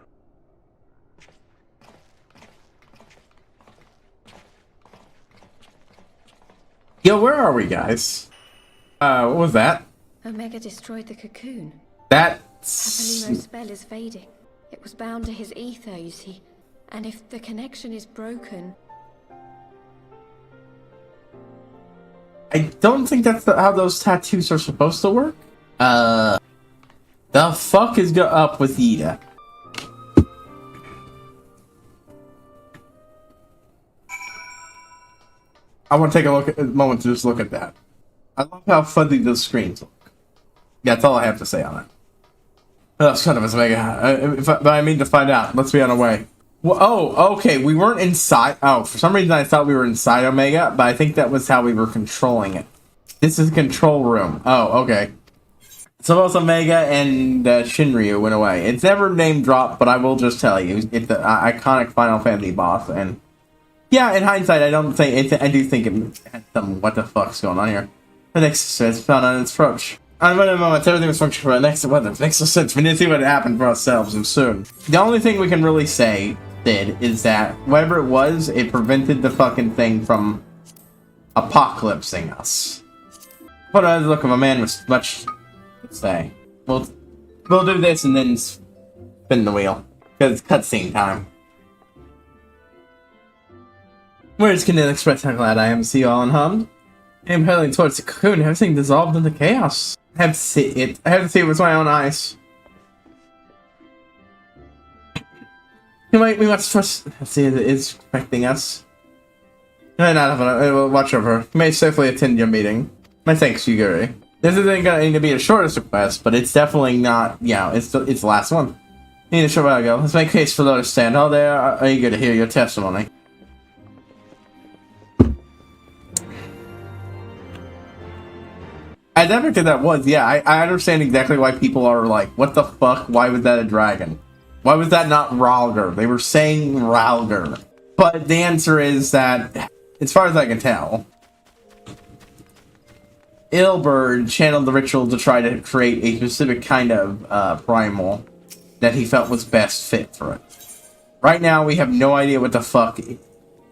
Speaker 1: Yo, where are we, guys? What was that?
Speaker 7: Omega destroyed the cocoon.
Speaker 1: That's...
Speaker 7: Papalimo's spell is fading. It was bound to his ether, you see. And if the connection is broken...
Speaker 1: I don't think that's how those tattoos are supposed to work. The fuck is up with Ida? I want to take a moment to just look at that. I love how fuzzy those screens look. Yeah, that's all I have to say on it. Oh, son of a Omega. But I mean to find out. Let's be on our way. Well, oh, okay. We weren't inside. Oh, for some reason I thought we were inside Omega, but I think that was how we were controlling it. This is a control room. Oh, okay. So both Omega and Shinryu went away. It's never name dropped, but I will just tell you, it's the iconic Final Fantasy boss, and yeah, in hindsight, I don't think I do think it had some what the fuck's going on here. The Nexus is found on its approach. On a moment, everything was functioning for the next weather. Makes no sense. We need to see what happened for ourselves and soon. The only thing we can really say is that whatever it was, it prevented the fucking thing from apocalypsing us. What a look of a man with much to say. We'll do this and then spin the wheel. Because it's cutscene time. Where's Canadian Express? How glad I am to see you all unharmed. I am hurtling towards the cocoon, everything dissolved into chaos. I have to see it. I have to see it with my own eyes. We must first see it is expecting us. No, not we'll watch over. You may safely attend your meeting. My thanks, Yuguri. This isn't going to be the shortest request, but it's definitely not. Yeah, it's the last one. Need a short while ago. Let's make case for Lotus Stand. Oh, they are eager to hear your testimony. I never did that was. Yeah, I understand exactly why people are like, what the fuck? Why was that a dragon? Why was that not Ralger? They were saying Ralger. But the answer is that, as far as I can tell, Ilberd channeled the ritual to try to create a specific kind of primal that he felt was best fit for it. Right now, we have no idea what the fuck it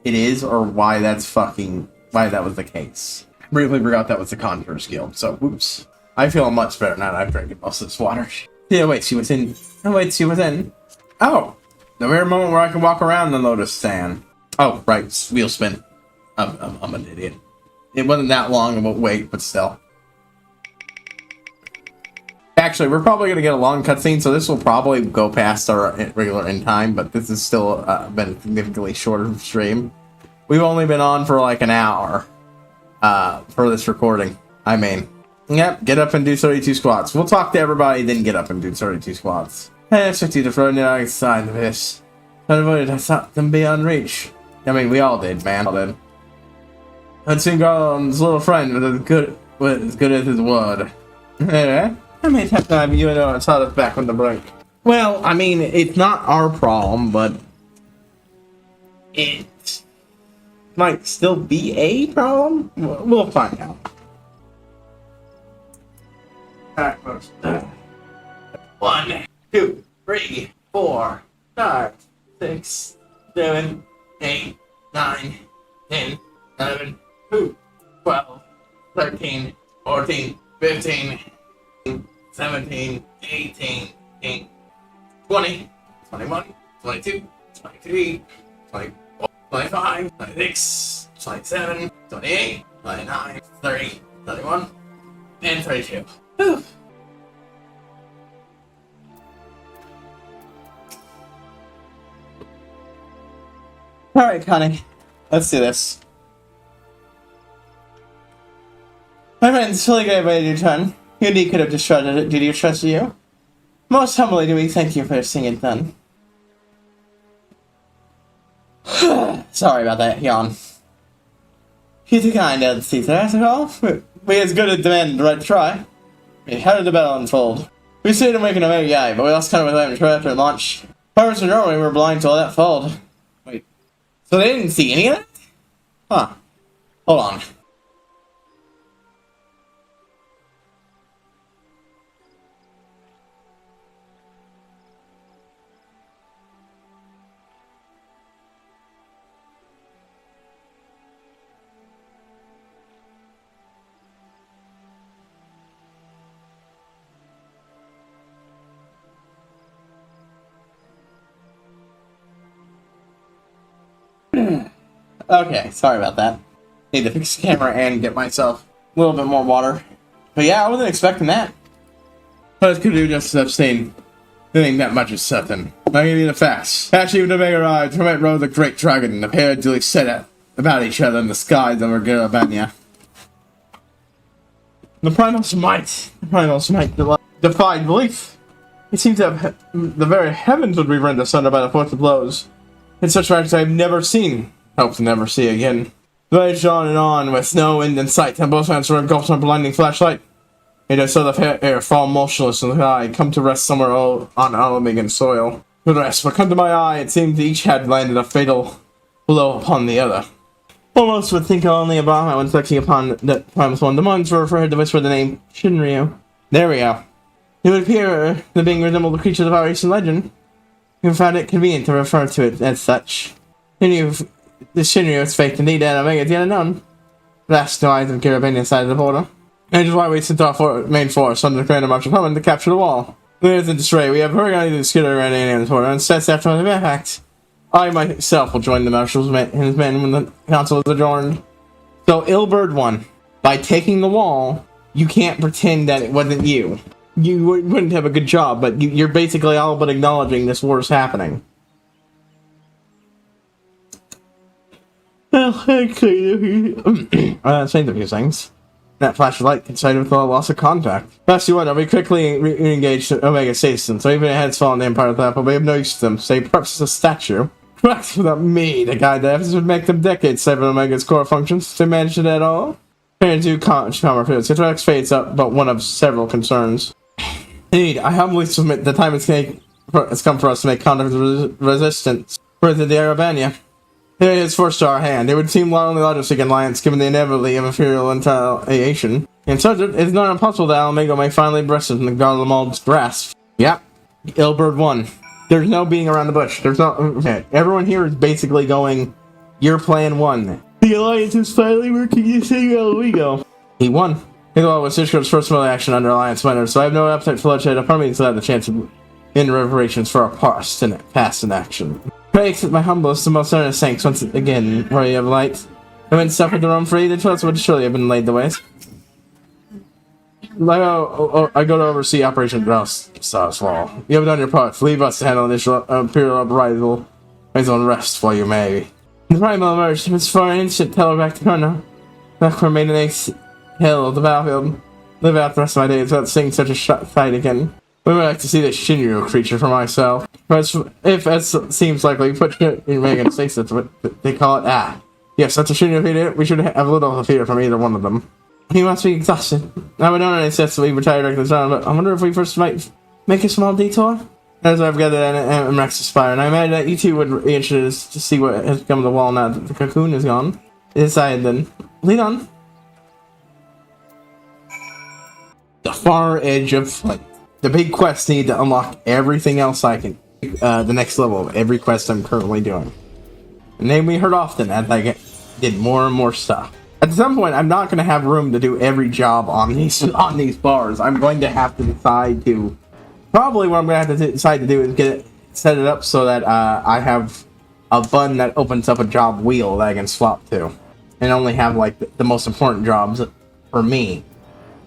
Speaker 1: is or why that was the case. Briefly forgot that was the Conjurer's Guild, so whoops. I feel much better now that I've drank most of this water. Yeah, wait, she was in. Oh, wait, she was in. Oh! The rare moment where I can walk around the Lotus Stand. Oh, right, wheel spin. I'm an idiot. It wasn't that long of a wait, but still. Actually, we're probably going to get a long cutscene, so this will probably go past our regular end time, but this has still been a significantly shorter stream. We've only been on for like an hour. For this recording. I mean, yep, get up and do 32 squats. We'll talk to everybody, then get up and do 32 squats. I expect you to throw the outside of this. Not avoided, I thought them beyond reach. I mean, we all did, man. All did. Hudson Garland's little friend was as good as his word. How many times have you and I saw us back on the brink? Well, I mean, it's not our problem, but it might still be a problem? We'll find out. Alright, folks. 1, 2, 3, 4, 5, 6, 7, 8, 9, 10, 11, 12, 13, 14, 15, 17, 18, 20, 21, 22, 23, 24, 25, 26, 27, 28, 29, 30, 31, and 32. Whew. Alright, Connie. Let's do this. My friend, it's really great way to your turn. You indeed could have destroyed it due to your trust in you. Most humbly do we thank you for seeing it done. Sorry about that, yawn. He's too kind, Caesar, after all. We as good as demanded the right to try. How did the battle unfold? We stayed to make an Omega guy, but we lost kind of with them after launch. Pirates in Norway were blind to all that fold. Wait. So they didn't see any of that? Huh. Hold on. Okay, sorry about that. Need to fix the camera and get myself a little bit more water. But yeah, I wasn't expecting that. But could do just abstain. There ain't that much of something. I'll give you the facts. Actually, with the Omega arrived, Hermit rode the Great Dragon, and the pair duly set out about each other in the skies over Garabania. The Primal's might defied belief. It seems that the very heavens would be rent asunder by the force of blows. In such facts I have never seen. Hope to never see again. The raged on and on, with no end in sight, and both hands were engulfed in a blinding flashlight. It I saw the air fall motionless in the sky, come to rest somewhere on Alamegan soil. For the rest, but come to my eye, it seemed each had landed a fatal blow upon the other. Almost would think only about when reflecting upon that Primus one. The ones were for her to whisper the name Shinryu. There we go. It would appear the being resembled the creatures of our ancient legend. We found it convenient to refer to it as such. The Shinryu is fake indeed, and Omega is yet unknown. Vast no eyes of Garabania side of the border. And it is why we sent our main force under the command of Marshal Herman to capture the wall. We are in disarray. We have hurried to skitter around the border and sets after the impact. I myself will join the Marshal's and his men when the council is adjourned. So, Illbird 1. By taking the wall, you can't pretend that it wasn't you. You wouldn't have a good job, but you're basically all but acknowledging this war is happening. Well, actually, saying a few things. That flash of light coincided with the loss of contact. Last you wonder, we quickly re-engaged Omega Station, so even if it has fallen the Empire of the Apple, we have no use to them. Say, perhaps a statue. Correct, without me to guide the efforts would make them decades save Omega's core functions. To manage it at all? Parents do calmer fields. Interact fades up, but one of several concerns. Indeed, I humbly submit the time has come for us to make contact with resistance for the Arabania. It is forced to our hand. It would seem only logical alliance given the inevitability of imperial retaliation. And such it is not impossible that Almego may finally breast in the Garlemald's grasp. Yep. Illbird 1. There's no being around the bush. There's no... Okay. Everyone here is basically going, your plan won. The alliance is finally working to save Almego. He won. His law was Ishko's first military action under alliance winners, so I have no appetite for bloodshed. Upon me to have the chance of in reparations for our past in action. Pray accept my humblest and most earnest thanks once again, Warrior of Light. I went suffered to roam free, the trust would surely have been laid the waste. I go to oversee Operation Bellstar's Wall. You have done your part. Leave us to handle initial imperial uprisal. Raise on rest while you may. The primal emerged. It's for an instant telegraph to Kona. Back for made an ace hill of the battlefield. Live out the rest of my days without seeing such a sight again. We would like to see this Shinryu creature for myself. But if as seems likely, put in Megan stasis, what they call it. Yes, that's a Shinryu feeder. We should have a little fear from either one of them. He must be exhausted. I would not insist that we retire during the time, but I wonder if we first might make a small detour? As I've gathered and Rex Aspire, and I imagine that you two would be interested to see what has become of the wall now that the cocoon is gone. Decided then. Lead on. The far edge of flight. The big quests need to unlock everything else I can. The next level of every quest I'm currently doing. A name we heard often as I did more and more stuff. At some point, I'm not going to have room to do every job on these bars. I'm going to have to decide to... Probably what I'm going to have to decide to do is set it up so that I have a button that opens up a job wheel that I can swap to. And only have, like, the most important jobs for me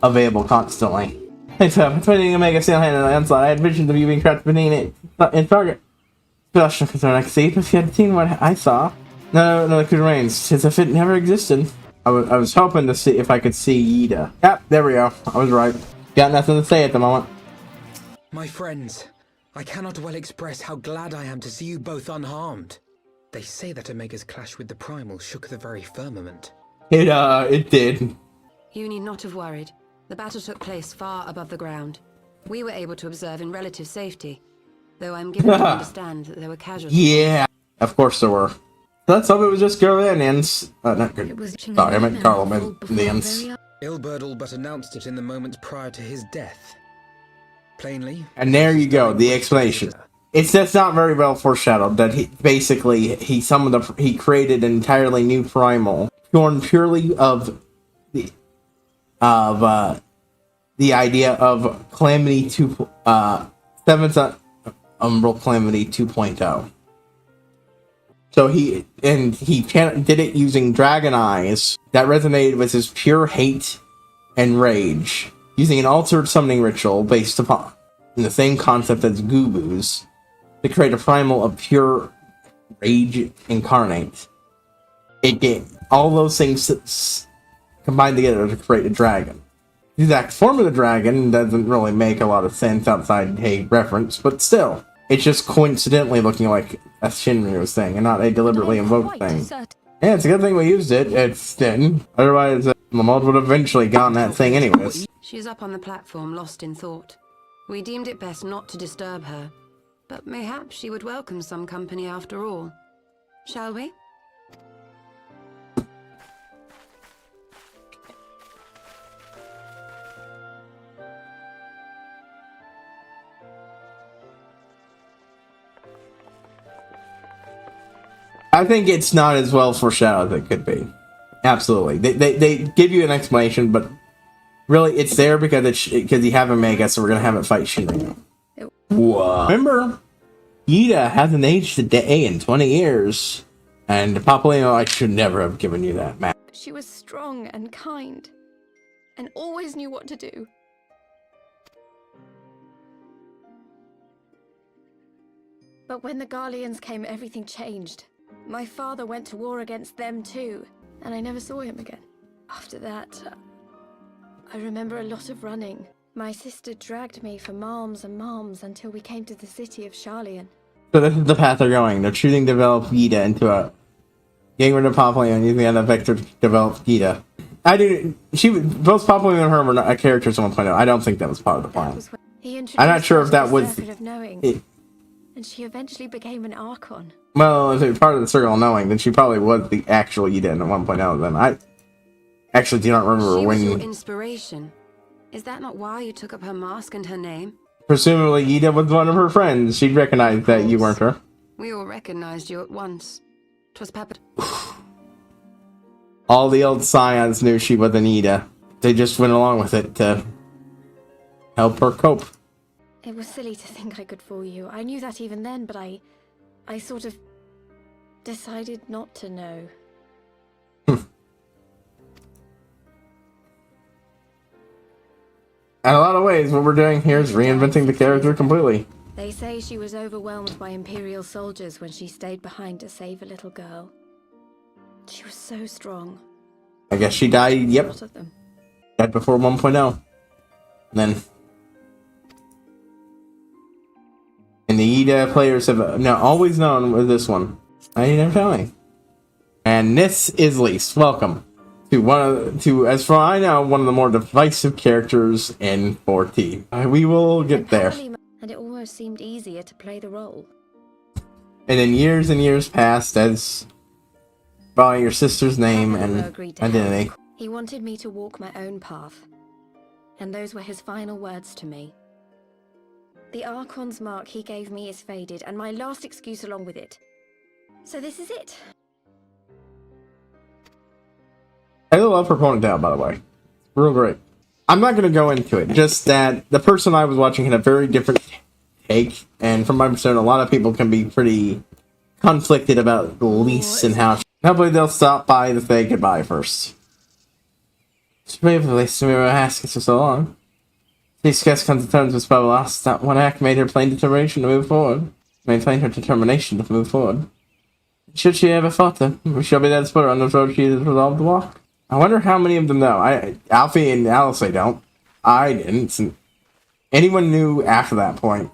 Speaker 1: available constantly. Hey, so, it's waiting to make a sail hand in the onslaught. I had visions of you being trapped beneath it in target. Special concern I could see, but if you had seen what I saw... No, it could remain, since if it never existed. I was hoping to see if I could see Yida. Yep, there we go. I was right. Got nothing to say at the moment.
Speaker 8: My friends, I cannot well express how glad I am to see you both unharmed. They say that Omega's clash with the Primal shook the very firmament.
Speaker 1: It did.
Speaker 9: You need not have worried. The battle took place far above the ground. We were able to observe in relative safety, though I'm given to understand that there were casualties.
Speaker 1: Yeah, of course there were. Let's hope it was just Garlandians. Not good. Sorry, I meant Garlandians.
Speaker 8: Ilburdle but announced it in the moments prior to his death. Plainly.
Speaker 1: And there you go, the explanation. It's just not very well foreshadowed that he created an entirely new primal, born purely of the idea of Calamity 7th Umbral Calamity 2.0. So he did it using Dragon Eyes that resonated with his pure hate and rage, using an altered summoning ritual based upon the same concept as Gubu's to create a primal of pure rage incarnate. It gave all those things combined together to create a dragon. The exact form of the dragon doesn't really make a lot of sense outside a reference, but still, it's just coincidentally looking like a Shinryu thing and not a deliberately invoked thing. Yeah, it's a good thing we used it. It's then. Otherwise, Lamont would have eventually gotten that thing anyways.
Speaker 9: She's up on the platform, lost in thought. We deemed it best not to disturb her, but mayhaps she would welcome some company after all. Shall we?
Speaker 1: I think it's not as well foreshadowed as it could be. Absolutely. They give you an explanation, but really it's there because you have Omega, so we're going to have it fight Shinryu. What? Remember, Ida hasn't aged a day in 20 years. And Papalymo, I should never have given you that map.
Speaker 7: She was strong and kind, and always knew what to do. But when the Garleans came, everything changed. My father went to war against them too, and I never saw him again. After that, I remember a lot of running. My sister dragged me for malms and malms until we came to the city of Sharlayan.
Speaker 1: So this is the path they're going. They're choosing to develop Ida into a... Getting rid of Papalymo and using the other vector to develop Ida. Both Papalymo and her were not characters at 1.0. I don't think that was part of the plan. I'm not sure if that was...
Speaker 7: And she eventually became an Archon.
Speaker 1: Well, if it was part of the Circle of Knowing, then she probably was the actual Ida in the 1.0. Then I actually do not remember when...
Speaker 9: She was your inspiration. Is that not why you took up her mask and her name?
Speaker 1: Presumably, Ida was one of her friends. She'd recognize that you weren't her.
Speaker 9: We all recognized you at once. 'Twas Pepper.
Speaker 1: All the old scions knew she was an Ida. They just went along with it to help her cope.
Speaker 7: It was silly to think I could fool you. I knew that even then, but I sort of decided not to know.
Speaker 1: In a lot of ways, what we're doing here is reinventing the character completely.
Speaker 7: They say she was overwhelmed by Imperial soldiers when she stayed behind to save a little girl. She was so strong.
Speaker 1: I guess she died, yep.
Speaker 7: A lot of them.
Speaker 1: Died before 1.0. Then... And the Ida players have always known with this one. I didn't ever tell me. And this is Lise. Welcome to as far as I know, one of the more divisive characters in 14. We will get there.
Speaker 7: And it almost seemed easier to play the role.
Speaker 1: And then years and years passed as by your sister's name and identity.
Speaker 7: He wanted me to walk my own path. And those were his final words to me. The Archon's mark he gave me is faded, and my last excuse along with it. So this is it.
Speaker 1: I love her ponytail, by the way. Real great. I'm not going to go into it, just that the person I was watching had a very different take, and from my perspective, a lot of people can be pretty conflicted about Lise and how... Hopefully they'll stop by to say goodbye first. It's brave of Lise to me asking for so long. These guests come to terms with spell loss. That one act made her plain determination to move forward. Maintain her determination to move forward. Should she ever falter, we shall be there to support her on the road she has resolved to walk. I wonder how many of them know. Alfie and Alice, they don't. I didn't. Anyone knew after that point.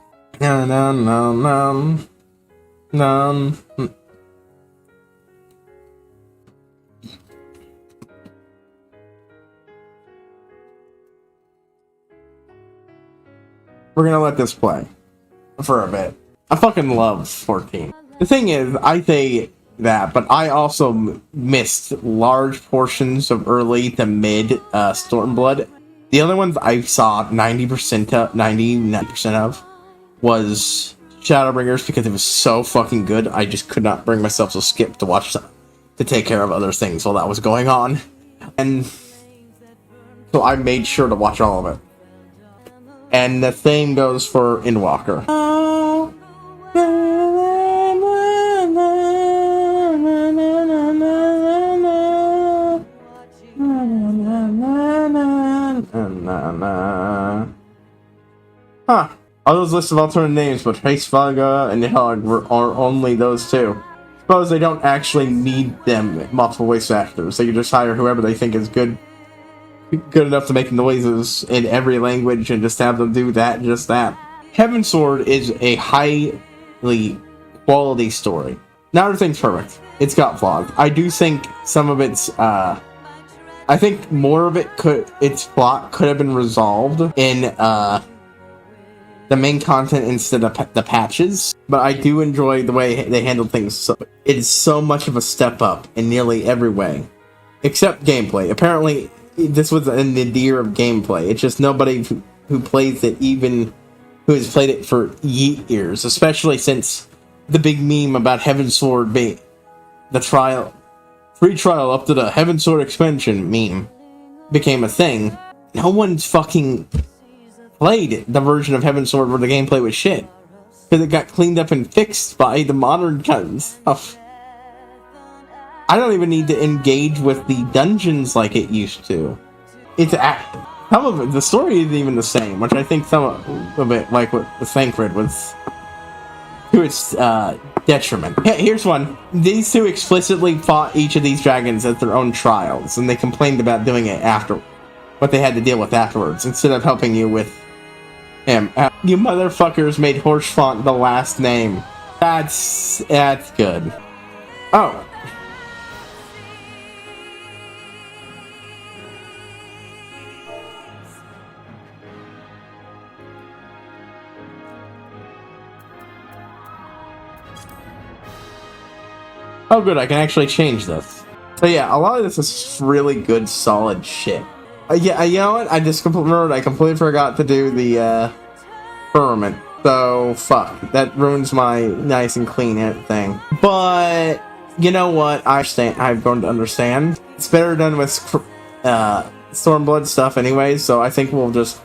Speaker 1: we're gonna let this play for a bit. I fucking love 14. The thing is, I say that, but I also missed large portions of early to mid Stormblood. The only ones I saw 99% of was Shadowbringers because it was so fucking good. I just could not bring myself to skip to watch to take care of other things while that was going on, and so I made sure to watch all of it. And the same goes for Endwalker. Huh. All those lists of alternate names, but Hraesvaga and Nihilog are only those two. Suppose they don't actually need them multiple voice actors. They can just hire whoever they think is good enough to make noises in every language and just have them do that, just that. Heavensward is a highly quality story. Not everything's perfect. It's got flaws. I do think some of its, I think more of its plot could have been resolved in, the main content instead of the patches, but I do enjoy the way they handle things. So it's so much of a step up in nearly every way, except gameplay. Apparently, this was a nadir of gameplay. It's just nobody who plays it, even who has played it for years, especially since the big meme about Heavensward being the free trial up to the Heavensward expansion meme became a thing. No one's fucking played the version of Heavensward where the gameplay was shit, because it got cleaned up and fixed by the modern kind of stuff. I don't even need to engage with the dungeons like it used to. Some of it, the story isn't even the same, which I think some of it, like what the Thancred, was to its detriment. Here's one. These two explicitly fought each of these dragons as their own trials, and they complained about doing it after what they had to deal with afterwards, instead of helping you with him. You motherfuckers made Horsefont the last name. That's good. Oh. Oh good, I can actually change this. So yeah, a lot of this is really good, solid shit. Yeah, you know what? I completely forgot to do the firmament. So fuck, that ruins my nice and clean thing. But you know what? I've grown to understand. It's better done with Stormblood stuff, anyways. So I think we'll just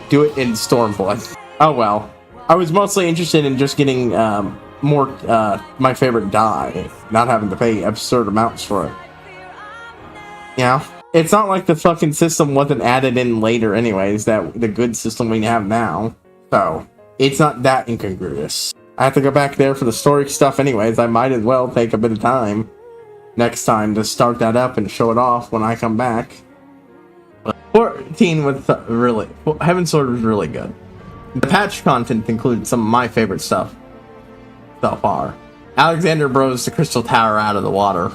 Speaker 1: do it in Stormblood. Oh well. I was mostly interested in just getting more my favorite die, not having to pay absurd amounts for it. Yeah. It's not like the fucking system wasn't added in later anyways, that the good system we have now. So, it's not that incongruous. I have to go back there for the story stuff anyways. I might as well take a bit of time next time to start that up and show it off when I come back. 14 was really... Heavensward was really good. The patch content includes some of my favorite stuff so far. Alexander blows the Crystal Tower out of the water.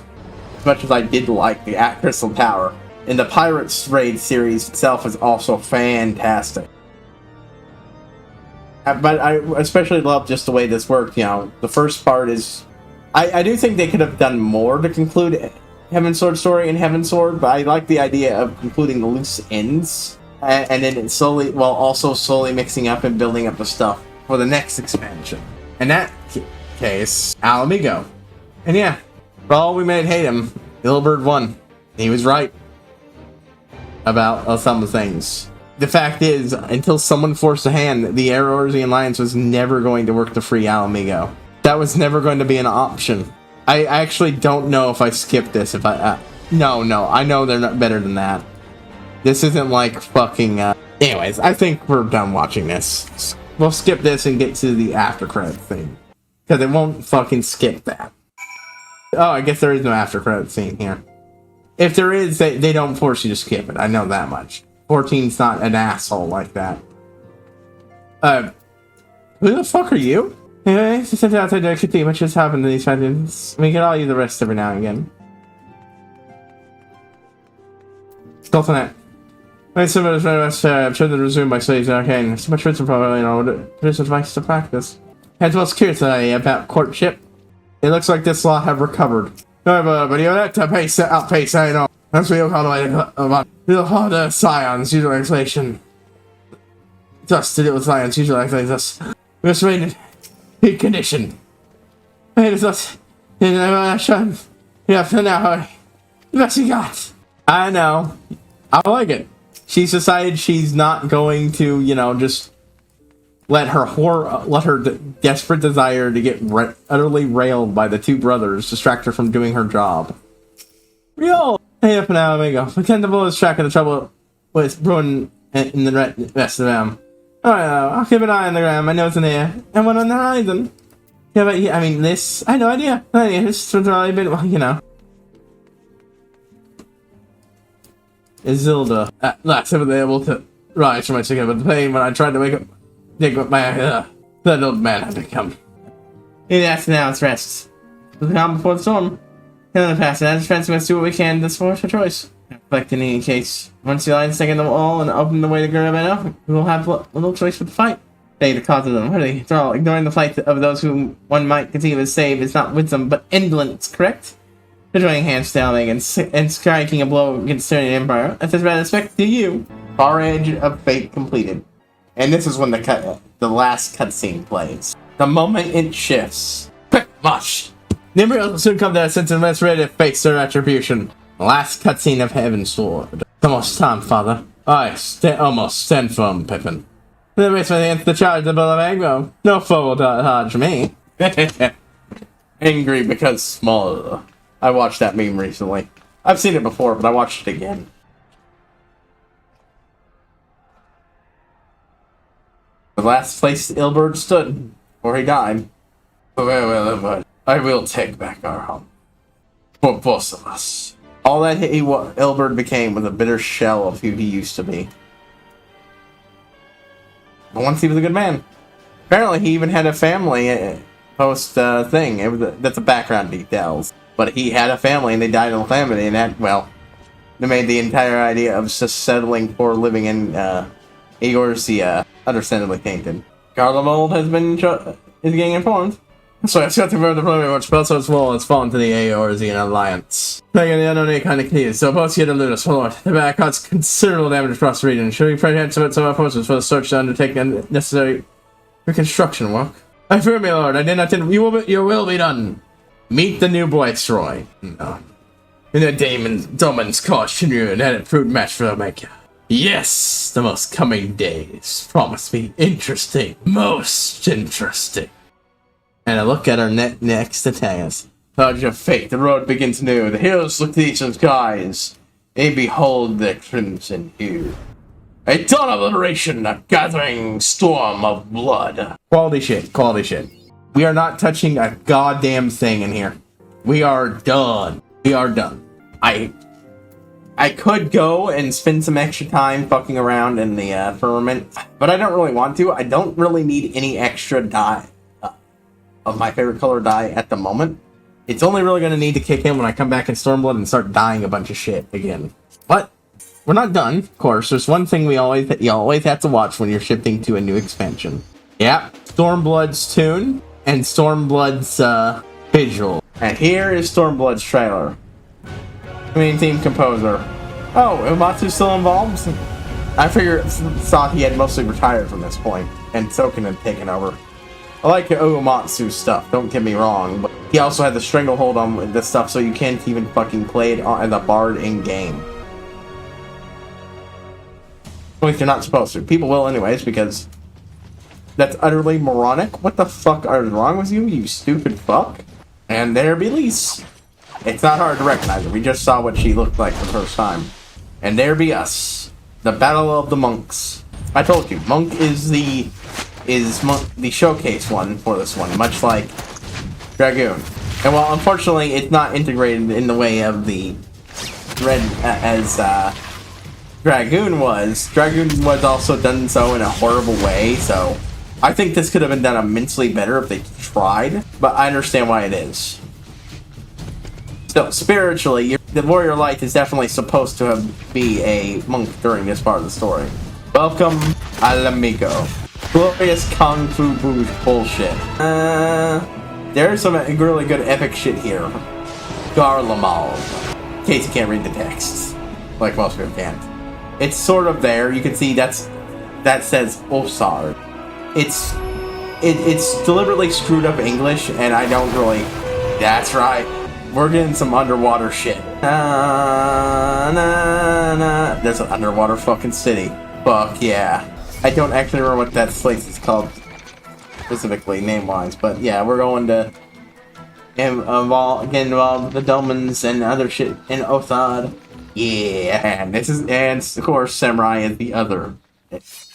Speaker 1: As much as I did like the Crystal Tower. And the Pirates Raid series itself is also fantastic. But I especially love just the way this worked. You know, the first part is... I do think they could have done more to conclude Heavensward story in Heavensward, but I like the idea of concluding the loose ends. And then it slowly, while also slowly mixing up and building up the stuff for the next expansion. In that case, Alamigo. And yeah, for all we may hate him, Ilberd won. He was right about some things. The fact is, until someone forced a hand, the Eorzean Alliance was never going to work to free Alamigo. That was never going to be an option. I actually don't know if I skipped this. If I no, I know they're not better than that. This isn't like fucking. Anyways, I think we're done watching this. We'll skip this and get to the after credit thing, because it won't fucking skip that. Oh, I guess there is no after credit scene here. If there is, they don't force you to skip it. I know that much. 14's not an asshole like that. Who the fuck are you? Anyway, it's just outside the extra team. What just happened to these fighters? We can all use the rest every now and again. Sultanate.
Speaker 3: My similar I've chosen to resume my studies in arcane. So much wisdom probably, there's advice to practice. I was most curious today about courtship. It looks like this law have recovered. No, but you have to outpace, I know. That's what you'll call the scions, utilization. Thus, to deal with science, utilization, thus. We must remain in peak condition. It is us. You have to now, the best you got. I know. I like it. She's decided she's not going to, just let her desperate desire to get utterly railed by the two brothers distract her from doing her job. Real. Hey, up now, amigo. Pretend to blow his track of the trouble with brewing in the rest of them. Alright, I'll keep an eye on the ground. My nose in the air. And one on the horizon. Yeah, but I mean, this. I had no idea. This has already been, Isilda at last have been able to rise from my sick of the pain when I tried to dig up my that old man had become. It has now its rest. The calm before the storm. In the past, and as friends, we must do what we can to force a choice. Reflect in any case. Once you lie second the wall and open the way to Garabano, we will have little choice but to fight. They the cause of them. Really, after all, ignoring the plight of those whom one might conceive as saved is not wisdom, but indolence, correct? The joining hands stabbing and striking a blow against the Empire. That's as bad respect to you. Far Edge of Fate completed. And this is when the last cutscene plays. The moment it shifts. Quick, mush! Nimri will soon come to our sense and let's ready to face their attribution. The last cutscene of Heaven's Sword. It's almost time, Father. Almost stand firm, Pippin. Then race my against the charge of the Bull of Agro. No foe will dodge me. Angry because small. I watched that meme recently. I've seen it before, but I watched it again. The last place Ilberd stood before he died. Well, I will take back our home. For both of us. All that Ilberd became was a bitter shell of who he used to be. But once he was a good man. Apparently he even had a family post thing. That's a background details. But he had a family and they died in calamity, and that, well, they made the entire idea of just settling for living in Eorzea understandably tainted. Garlemald has been is getting informed. So I got to remember the problem which Belso's wall has fallen to the Eorzean alliance. Making the unknown kind of key. So both you and Ludus, Lord. The back caused considerable damage across the region. Should we prehend some of our forces for the search to undertake necessary reconstruction work? I fear me, Lord. I did not think your will be done. Meet the new Blightroy. No. In the Damon's caution you and had a proved match for Omega. Yes, the most coming days promise me interesting. Most interesting. And I look at our next antagonist. Touch of fate, the road begins new. The heroes look to each other's skies. They behold the crimson hue. A dawn of liberation, a gathering storm of blood. Quality shit, quality shit. We are not touching a goddamn thing in here. We are done. We are done. I could go and spend some extra time fucking around in the firmament, but I don't really want to. I don't really need any extra dye of my favorite color dye at the moment. It's only really going to need to kick in when I come back in Stormblood and start dyeing a bunch of shit again. But we're not done, of course. There's one thing you always have to watch when you're shifting to a new expansion. Yeah, Stormblood's tune and Stormblood's visual. And here is Stormblood's trailer. Main theme composer. Oh, Uematsu's still involved? I thought he had mostly retired from this point, and Token had taken over. I like Uematsu's stuff, don't get me wrong, but he also had the stranglehold on this stuff, so you can't even fucking play it as a bard in-game. At least you're not supposed to. People will anyways, because that's utterly moronic. What the fuck is wrong with you, you stupid fuck? And there be Lise. It's not hard to recognize her. We just saw what she looked like for the first time. And there be us. The Battle of the Monks. I told you, Monk is the showcase one for this one, much like Dragoon. And while unfortunately it's not integrated in the way of the Red as Dragoon was also done so in a horrible way, so I think this could have been done immensely better if they tried, but I understand why it is. So spiritually,
Speaker 1: the Warrior Light is definitely supposed to be a monk during this part of the story. Welcome, al amigo. Glorious Kung Fu bullshit. There's some really good epic shit here. Garlemald. In case you can't read the text. Like most people can't. It's sort of there. You can see that says Osar. It's deliberately screwed up English, and I don't really... That's right. We're getting some underwater shit. There's an underwater fucking city. Fuck yeah. I don't actually remember what that place is called specifically, name-wise, but yeah, we're going to get involved with the Domans and other shit in Othad. Yeah, and of course, Samurai is the other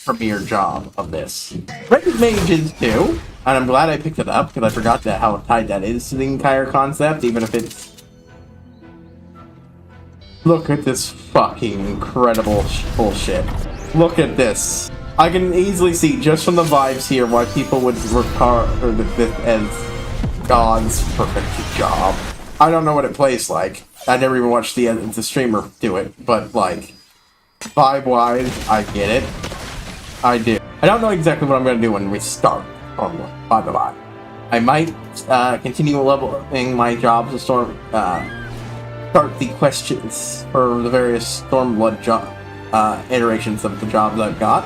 Speaker 1: premier job of this. Red Mages too, and I'm glad I picked it up because I forgot how tied that is to the entire concept, even if it's... Look at this fucking incredible bullshit. Look at this. I can easily see, just from the vibes here, why people would regard this as God's perfect job. I don't know what it plays like. I never even watched the streamer do it, but, like, vibe-wise, I get it. I do. I don't know exactly what I'm going to do when we start, by the by. I might continue leveling my jobs to start the questions for the various Stormblood iterations of the jobs I've got.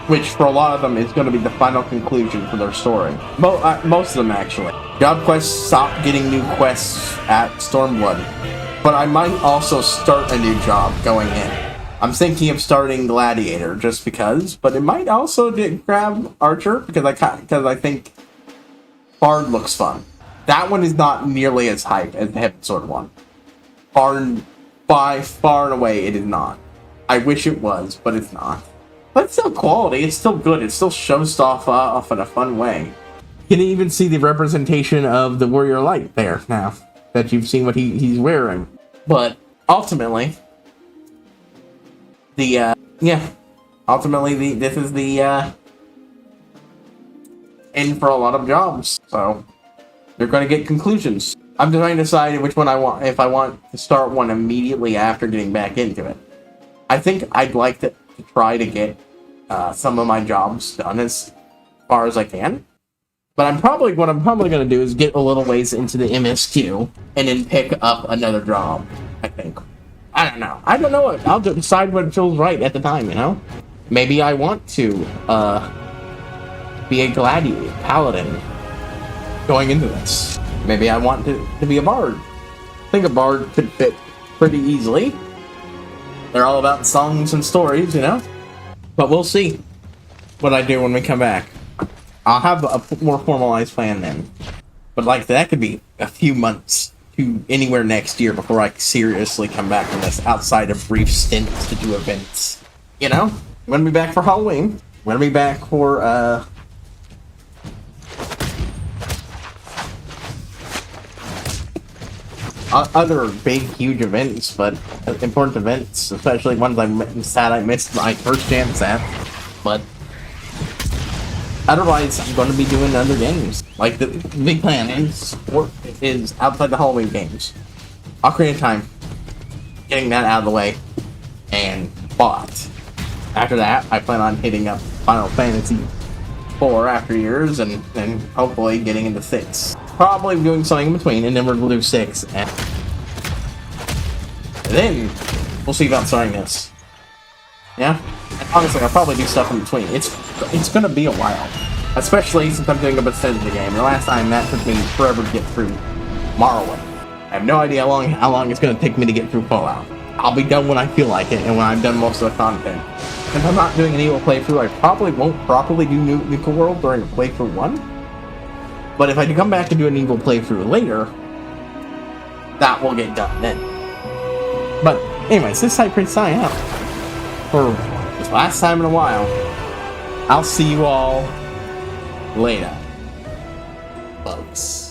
Speaker 1: Which, for a lot of them, is going to be the final conclusion for their story. Most of them, actually. Job quests stop getting new quests at Stormblood. But I might also start a new job going in. I'm thinking of starting Gladiator, just because. But it might also grab Archer, because I think Bard looks fun. That one is not nearly as hype as the Heaven Sword one. By far and away, it is not. I wish it was, but it's not. But it's still quality, it's still good, it still shows stuff off in a fun way. You can even see the representation of the Warrior Light there now, that you've seen what he's wearing. But, ultimately, this is the, end for a lot of jobs, so you're going to get conclusions. I'm trying to decide which one I want, if I want to start one immediately after getting back into it. I think I'd like to try to get some of my jobs done as far as I can. But what I'm probably going to do is get a little ways into the MSQ and then pick up another job, I think. I don't know. I'll decide what feels right at the time, you know? Maybe I want to be a gladiator, paladin, going into this. Maybe I want to be a bard. I think a bard could fit pretty easily. They're all about songs and stories, you know? But we'll see what I do when we come back. I'll have a more formalized plan then. But like, that could be a few months to anywhere next year before I seriously come back from this, outside of brief stints to do events. You know? I'm gonna be back for Halloween. I'm gonna be back for, other big, huge events, but important events, especially ones I'm sad I missed my first chance at. But otherwise, I'm going to be doing other games. Like, the big plan is outside the Halloween games. Ocarina of Time, getting that out of the way, and but after that, I plan on hitting up Final Fantasy 4 after years, and then hopefully getting into 6. Probably doing something in between, and then we'll do 6, and then we'll see about starting this. Yeah? And honestly, I'll probably do stuff in between. It's gonna be a while. Especially since I'm doing a Bethesda game. The last time that took me forever to get through Morrowind. I have no idea how long it's gonna take me to get through Fallout. I'll be done when I feel like it, and when I've done most of the content. If I'm not doing an evil playthrough, I probably won't properly do Nuka World during playthrough 1. But if I come back and do an evil playthrough later, that will get done then. But anyways, this is HighPriest signing out for the last time in a while. I'll see you all later, folks.